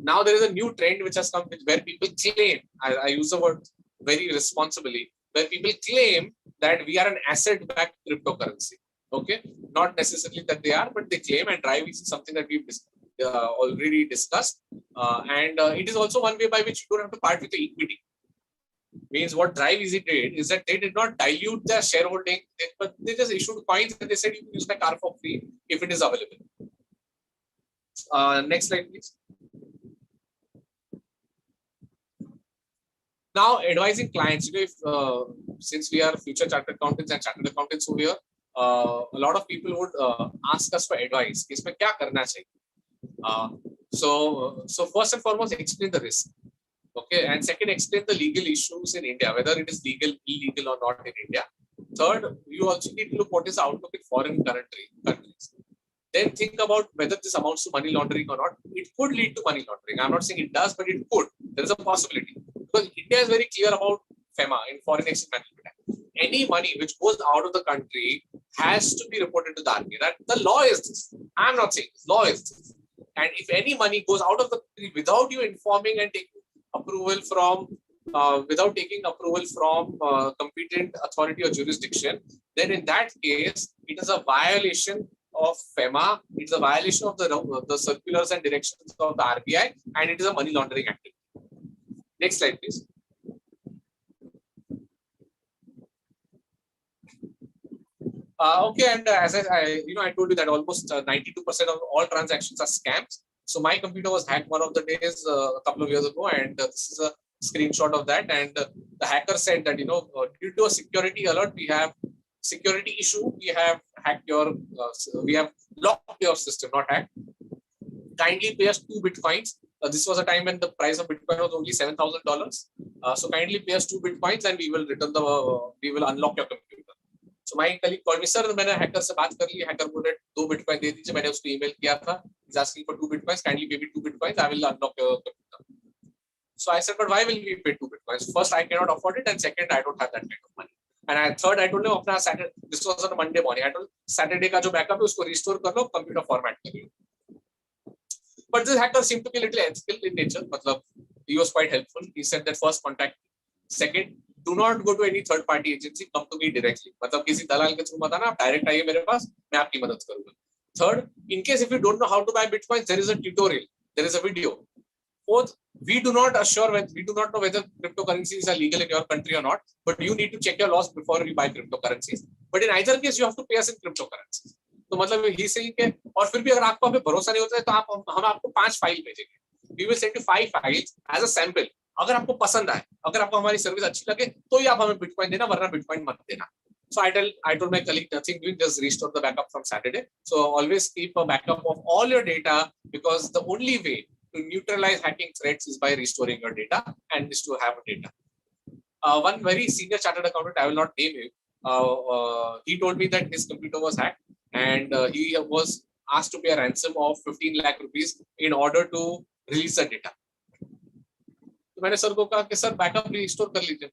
[SPEAKER 3] Now there is a new trend which has come where people claim, I use the word very responsibly, where people claim that we are an asset-backed cryptocurrency. Okay, not necessarily that they are, but they claim, and drive is something that we've already discussed. And it is also one way by which you don't have to part with the equity. Means what Drive Easy did is that they did not dilute their shareholding, but they just issued coins and they said you can use my car for free if it is available. Next slide, please. Now, advising clients, if since we are future chartered accountants and chartered accountants over here, a lot of people would ask us for advice. इसमें क्या करना चाहिए? So first and foremost, explain the risk. Okay, and second, explain the legal issues in India, whether it is legal, illegal, or not in India. Third, you also need to look what is the outlook in foreign countries. Then think about whether this amounts to money laundering or not. It could lead to money laundering. I'm not saying it does, but it could. There is a possibility. Because India is very clear about FEMA, in Foreign Exchange Management Act. Any money which goes out of the country has to be reported to the RBI. That the law is this. I'm not saying this. Law is this. And if any money goes out of the country without you informing and taking approval from, competent authority or jurisdiction, then in that case, it is a violation of FEMA. It's a violation of the circulars and directions of the RBI, and it is a money laundering activity. Next slide, please. Okay, and as I told you that almost 92% of all transactions are scams. So my computer was hacked one of the days a couple of years ago, and this is a screenshot of that. And the hacker said that due to a security alert, we have security issue. We have hacked your, we have locked your system, not hacked. Kindly pay us 2 bitcoins. This was a time when the price of Bitcoin was only $7,000. So kindly pay us 2 bitcoins, and we will unlock your computer. So my colleague called me, sir, मैंने hacker से बात कर ली, hacker बोले 2 bitcoin दे दीजिए, मैंने उसको email किया था, he's asking for 2 bitcoins, kindly pay me 2 bitcoins, I will unlock your computer. So I said, but why will we pay 2 bitcoins? First, I cannot afford it, and second, I don't have that kind of money. And third, I told him, अपना Saturday, this was on a Monday morning, I told Saturday का जो backup है उसको restore कर लो, computer format कर लो. But this hacker seemed to be a little ethical in nature. मतलब, he was quite helpful. He said that first, contact. Second, do not go to any third party agency, come to me directly. मतलब किसी दलाल के through मत आना, आप direct आइए मेरे पास, मैं आपकी मदद करूँगा. Third, in case if you don't know how to buy bitcoins, there is a tutorial, there is a video. Fourth, we do not know whether cryptocurrencies are legal in your country or not, but you need to check your laws before you buy cryptocurrencies. But in either case, you have to pay us in cryptocurrencies. तो मतलब ही सही के, और फिर भी अगर आपको हमें भरोसा नहीं होता है तो हम आपको 5 फाइल भेजेंगे. We will send you 5 files as a sample. अगर आपको पसंद आए, अगर आपको हमारी सर्विस अच्छी लगे, तो ही आप हमें बिटकॉइन देना, वरना बिटकॉइन मत देना. So I told my colleague nothing doing, just restore the backup from Saturday. So always keep a backup of all your data, because the only way to neutralize hacking threats is by restoring your data, and is to have data. One very senior chartered accountant, I will not name him, he told me that his computer was hacked, and he was asked to pay a ransom of 15 lakh rupees in order to release the data. तो मैंने sir को कहा कि sir backup restore कर लीजिए.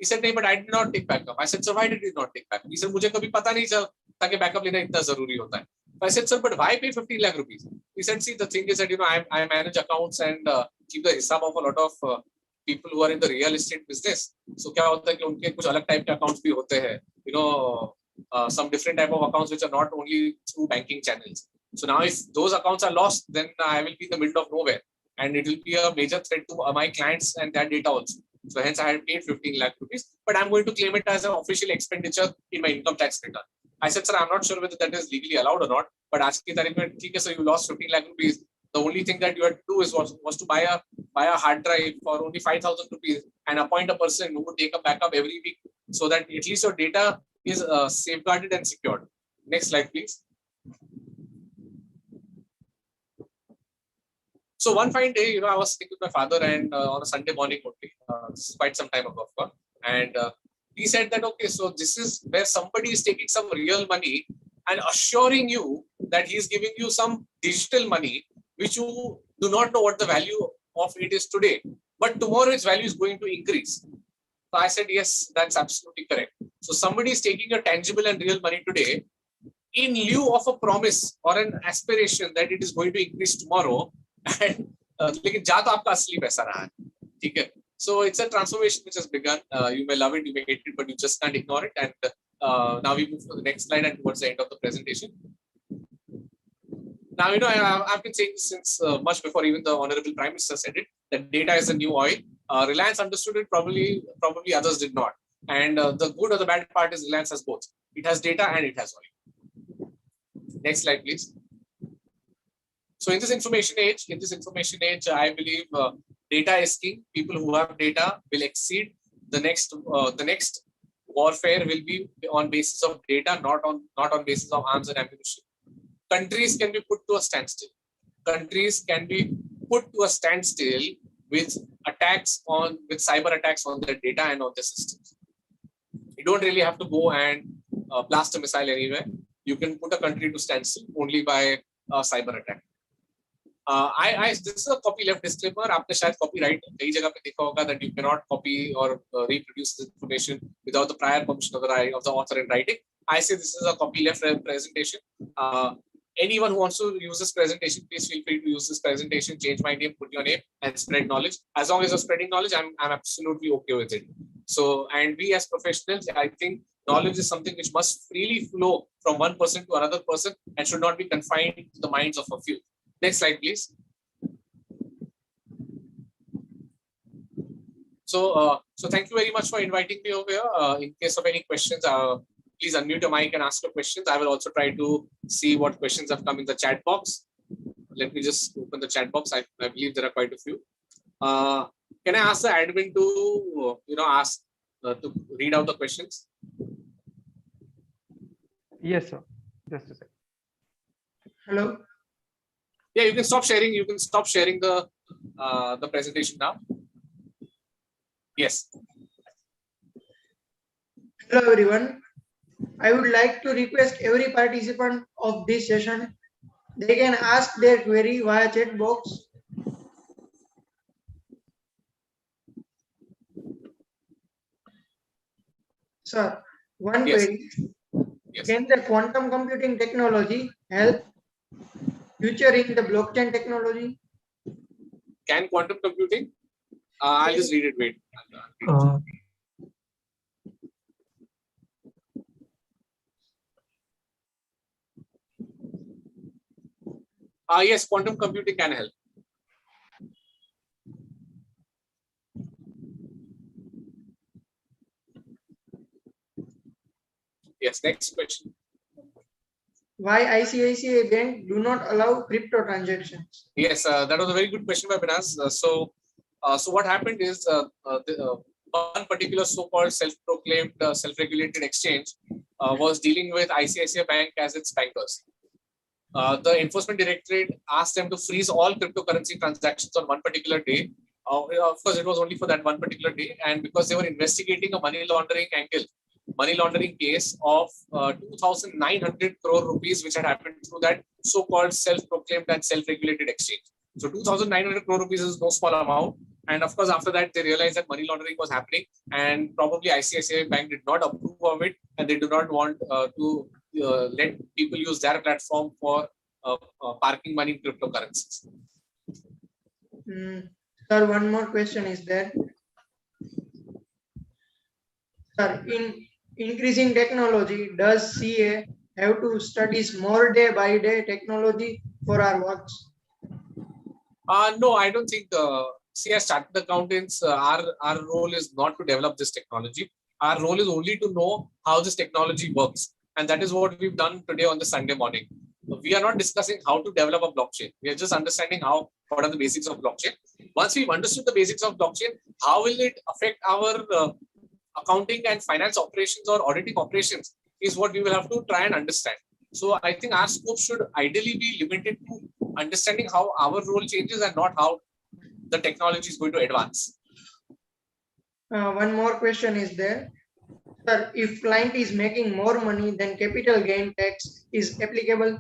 [SPEAKER 3] He said, "नहीं, but I did not take backup." I said, "Sir, why did you not take backup?" He said, "मुझे कभी पता नहीं चला कि backup लेना इतना जरूरी होता है." I said, "Sir, but why pay 15 lakh rupees?" He said, "See, the thing is that I manage accounts and keep the hisab of a lot of people who are in the real estate business. So क्या होता है कि उनके कुछ अलग type के accounts भी होते हैं, some different type of accounts which are not only through banking channels. So now if those accounts are lost, then I will be in the middle of nowhere, and it will be a major threat to my clients and their data also. So hence I had paid 15 lakh rupees, but I'm going to claim it as an official expenditure in my income tax return." I said, "Sir, I'm not sure whether that is legally allowed or not, but आज की तारीख में ठीक है sir, you lost 15 lakh rupees. The only thing that you had to do was to buy a hard drive for only 5,000 rupees and appoint a person who would take a backup every week, so that at least your data is safeguarded and secured." Next slide, please. So one fine day, I was sitting with my father, and on a Sunday morning only, this is quite some time ago, and he said that, "Okay, so this is where somebody is taking some real money and assuring you that he is giving you some digital money, which you do not know what the value of it is today, but tomorrow its value is going to increase." So I said, "Yes, that's absolutely correct." So somebody is taking your tangible and real money today in lieu of a promise or an aspiration that it is going to increase tomorrow. And लेकिन जा तो आपका असली पैसा रहा है, ठीक है? So it's a transformation which has begun. You may love it, you may hate it, but you just can't ignore it. And now we move to the next slide and towards the end of the presentation. Now, I've been saying this since much before even the Honorable Prime Minister said it, that data is the new oil. Reliance understood it, probably others did not. And the good or the bad part is Reliance has both. It has data and it has oil. Next slide, please. So in this information age, I believe data is king. People who have data will exceed. The next warfare will be on basis of data, not on basis of arms and ammunition. Countries can be put to a standstill. With cyber attacks on their data and on their systems. You don't really have to go and blast a missile anywhere. You can put a country to standstill only by a cyber attack. This is a copyleft disclaimer. आपने शायद copyright कई जगह पे देखा होगा that you cannot copy or reproduce this information without the prior permission of the author in writing. I say this is a copyleft presentation. Anyone who wants to use this presentation, please feel free to use this presentation, change my name, put your name, and spread knowledge. As long as you're spreading knowledge, I'm absolutely okay with it. So, and we as professionals, I think knowledge is something which must freely flow from one person to another person and should not be confined to the minds of a few. Next slide, please. So thank you very much for inviting me over here. In case of any questions, please unmute your mic and ask your questions. I will also try to see what questions have come in the chat box. Let me just open the chat box. I believe there are quite a few. Can I ask the admin to to read out the questions?
[SPEAKER 1] Yes, sir. Just a second.
[SPEAKER 2] Hello.
[SPEAKER 3] Yeah, you can stop sharing. You can stop sharing the presentation now. Yes.
[SPEAKER 2] Hello everyone. I would like to request every participant of this session, they can ask their query via chat box. Sir, one
[SPEAKER 3] Yes.
[SPEAKER 2] query.
[SPEAKER 3] Yes.
[SPEAKER 2] Can the quantum computing technology help future in the blockchain technology?
[SPEAKER 3] Can quantum computing? I'll just read it. Wait. Yes, quantum computing can help. Yes, next question.
[SPEAKER 2] Why ICICI Bank do not allow crypto transactions?
[SPEAKER 3] Yes, that was a very good question by Binas. So what happened is one particular so-called self-proclaimed self-regulated exchange was dealing with ICICI Bank as its bankers. The enforcement directorate asked them to freeze all cryptocurrency transactions on one particular day. Of course, it was only for that one particular day, and because they were investigating a money laundering case of 2,900 crore rupees, which had happened through that so-called self-proclaimed and self-regulated exchange. So 2,900 crore rupees is no small amount. And of course, after that, they realized that money laundering was happening, and probably ICICI Bank did not approve of it, and they do not want to let people use their platform for parking money in cryptocurrencies.
[SPEAKER 2] Sir, one more question is there. Sir, in increasing technology, does CA have to study more day by day technology for our works?
[SPEAKER 3] No, I don't think. See, as chartered accountants, our role is not to develop this technology. Our role is only to know how this technology works, and that is what we've done today on the Sunday morning. We are not discussing how to develop a blockchain. We are just understanding what are the basics of blockchain. Once we've understood the basics of blockchain, how will it affect our accounting and finance operations or auditing operations is what we will have to try and understand. So I think our scope should ideally be limited to understanding how our role changes and not how the technology is going to advance.
[SPEAKER 2] One more question is there. Sir, if client is making more money than capital gain tax is applicable?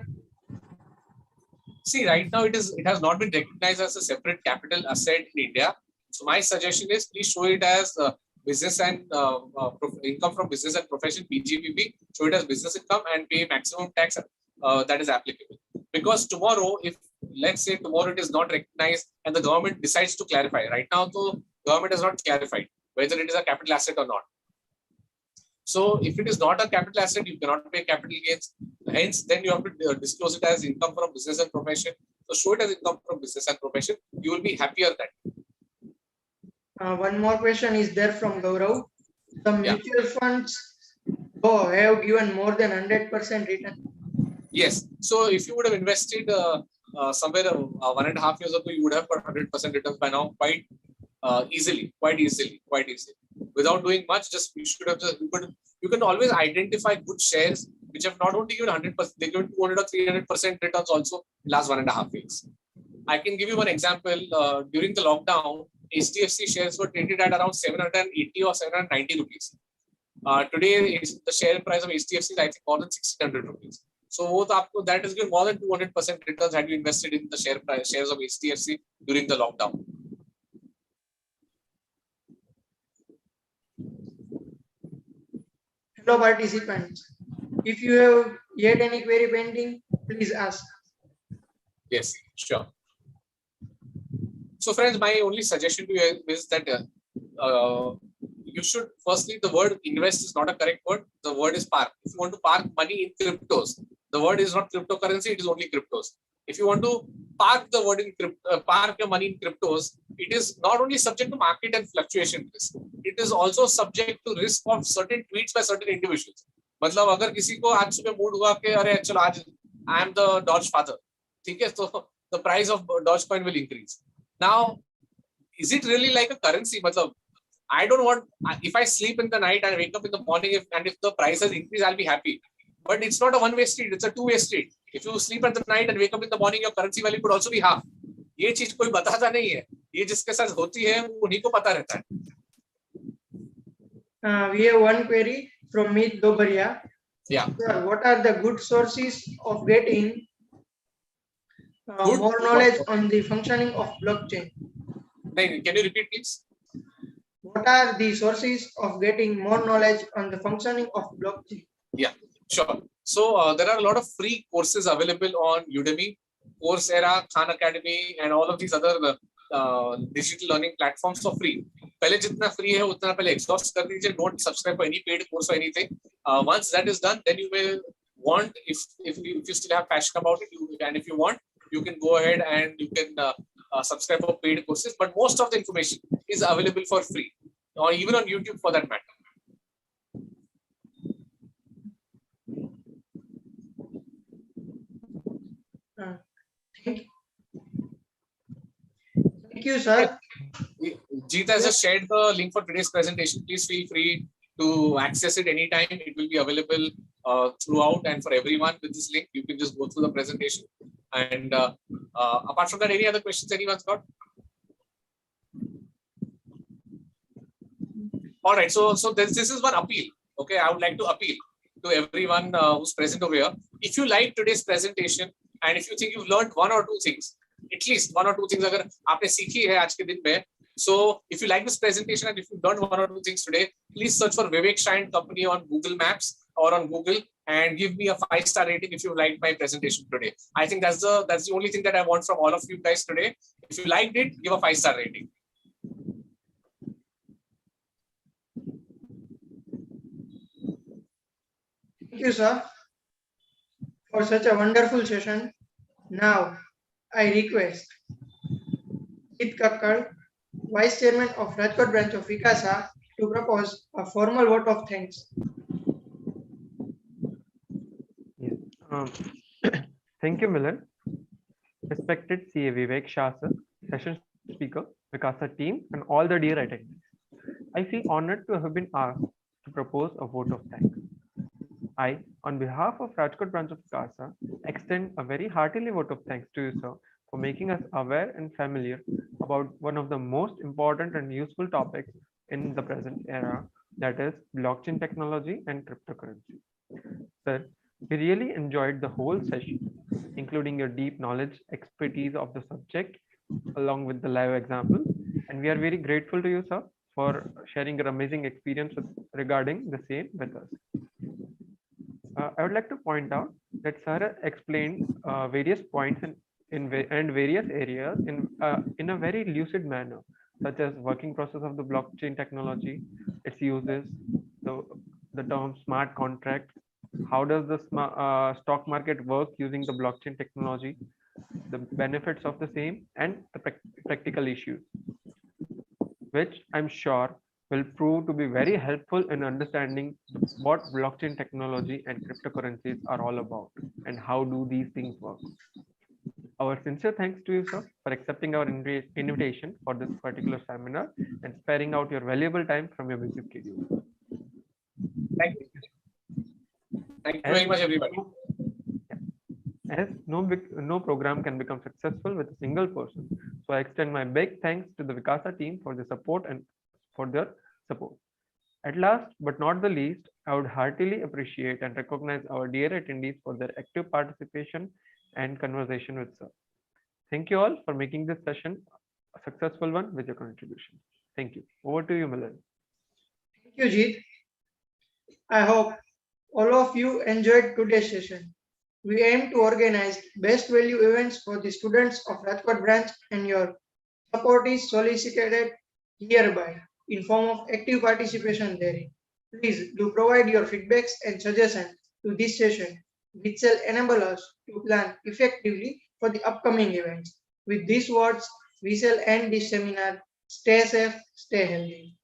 [SPEAKER 3] See, right now it has not been recognized as a separate capital asset in India. So my suggestion is please show it as business and income from business and profession, BGPP. Show it as business income and pay maximum tax that is applicable. Because tomorrow, if let's say tomorrow it is not recognized and the government decides to clarify. Right now, the government has not clarified whether it is a capital asset or not. So if it is not a capital asset, you cannot pay capital gains. Hence, then you have to disclose it as income from business and profession. So show it as income from business and profession. You will be happier then.
[SPEAKER 2] One more question is there from Gaurav. The mutual funds have given more than 100% return.
[SPEAKER 3] Yes. So if you would have invested somewhere 1.5 years ago, you would have got 100% returns by now quite easily. Without doing much, just you should have you can always identify good shares which have not only given 100%, they given 200 or 300% returns also in last 1.5 years. I can give you one example. During the lockdown, HDFC shares were traded at around 780 or 790 rupees. Today, the share price of HDFC is I think more than 600 rupees. So that is given more than 200% returns had you invested in the shares of HDFC during the lockdown.
[SPEAKER 2] Hello participants. If you have yet any query pending, please ask.
[SPEAKER 3] Yes, sure. So friends, my only suggestion to you is that you should, firstly, the word invest is not a correct word. The word is park. If you want to park money in cryptos, the word is not cryptocurrency, it is only cryptos. If you want to park the word in park your money in cryptos, it is not only subject to market and fluctuation risk, it is also subject to risk of certain tweets by certain individuals. मतलब अगर किसी को आज सुबह mood हुआ कि अरे चलो आज I am the Doge father, ठीक है, so the price of Dogecoin will increase. Now, is it really like a currency? मतलब I don't want, if I sleep in the night and wake up in the morning, if the price has increased, I'll be happy. But it's not a one-way street, it's a two-way street. If you sleep at the night and wake up in the morning, your currency value could also be half. ये चीज कोई बताता नहीं है. ये जिसके साथ होती है, उन्हीं को पता रहता है.
[SPEAKER 2] We have one query from Meet Dobaria.
[SPEAKER 3] Yeah.
[SPEAKER 2] Sir, what are the good sources of getting more knowledge on the functioning of blockchain?
[SPEAKER 3] Can you repeat, please?
[SPEAKER 2] What are the sources of getting more knowledge on the functioning of blockchain?
[SPEAKER 3] Yeah, sure. So there are a lot of free courses available on Udemy, Coursera, Khan Academy, and all of these other digital learning platforms for free. पहले जितना free है उतना पहले exhaust कर दीजिए. Don't subscribe for any paid course or anything. Once that is done, then you will want, if you still have passion about it, and if you want, you can go ahead and you can subscribe for paid courses. But most of the information is available for free, or even on YouTube for that matter.
[SPEAKER 2] Thank you, sir.
[SPEAKER 3] Jeet has just shared the link for today's presentation. Please feel free to access it anytime. It will be available throughout and for everyone with this link. You can just go through the presentation. And apart from that, any other questions anyone's got? All right. So this is one appeal. Okay, I would like to appeal to everyone who's present over here. If you like today's presentation and if you think you've learned one or two things, at least one or two things अगर आपने सीखी है आज के दिन में, So if you like this presentation and if you've done one or two things today, please search for Vivek Shah and Company on Google Maps or on Google and give me a 5-star rating if you liked my presentation today. I think that's the only thing that I want from all of you guys today. If you liked it, give a 5-star rating.
[SPEAKER 2] Thank you, sir, for such a wonderful session. Now, I request Jit Kakkar, Vice Chairman of Rajkot Branch of WICASA, to propose a formal vote of thanks.
[SPEAKER 1] Yes. Thank you, Milan. Respected CA Vivek Shah, sir, session speaker, WICASA team, and all the dear attendees. I feel honored to have been asked to propose a vote of thanks. I, on behalf of Rajkot Branch of WICASA, extend a very heartily vote of thanks to you, sir, for making us aware and familiar about one of the most important and useful topics in the present era, that is blockchain technology and cryptocurrency. Sir, we really enjoyed the whole session, including your deep knowledge, expertise of the subject, along with the live example. And we are very grateful to you, sir, for sharing your amazing experience regarding the same with us. I would like to point out that Sir explained various points and various areas in a very lucid manner, such as working process of the blockchain technology, its uses, the term smart contracts, how does the stock market work using the blockchain technology, the benefits of the same, and the practical issues, which I'm sure will prove to be very helpful in understanding what blockchain technology and cryptocurrencies are all about and how do these things work. Our sincere thanks to you, sir, for accepting our invitation for this particular seminar and sparing out your valuable time from your busy schedule.
[SPEAKER 3] Thank you. Thank you very much, everybody.
[SPEAKER 1] As no program can become successful with a single person, so I extend my big thanks to the WICASA team for the support and for their support. At last, but not the least, I would heartily appreciate and recognize our dear attendees for their active participation and conversation with sir. Thank you all for making this session a successful one with your contribution. Thank you. Over to you, Milan.
[SPEAKER 2] Thank you, Jit. I hope all of you enjoyed today's session. We aim to organize best value events for the students of Rajkot branch, and your support is solicited hereby in form of active participation therein. Please do provide your feedbacks and suggestions to this session, which shall enable us to plan effectively for the upcoming events. With these words, we shall end this seminar. Stay safe, stay healthy.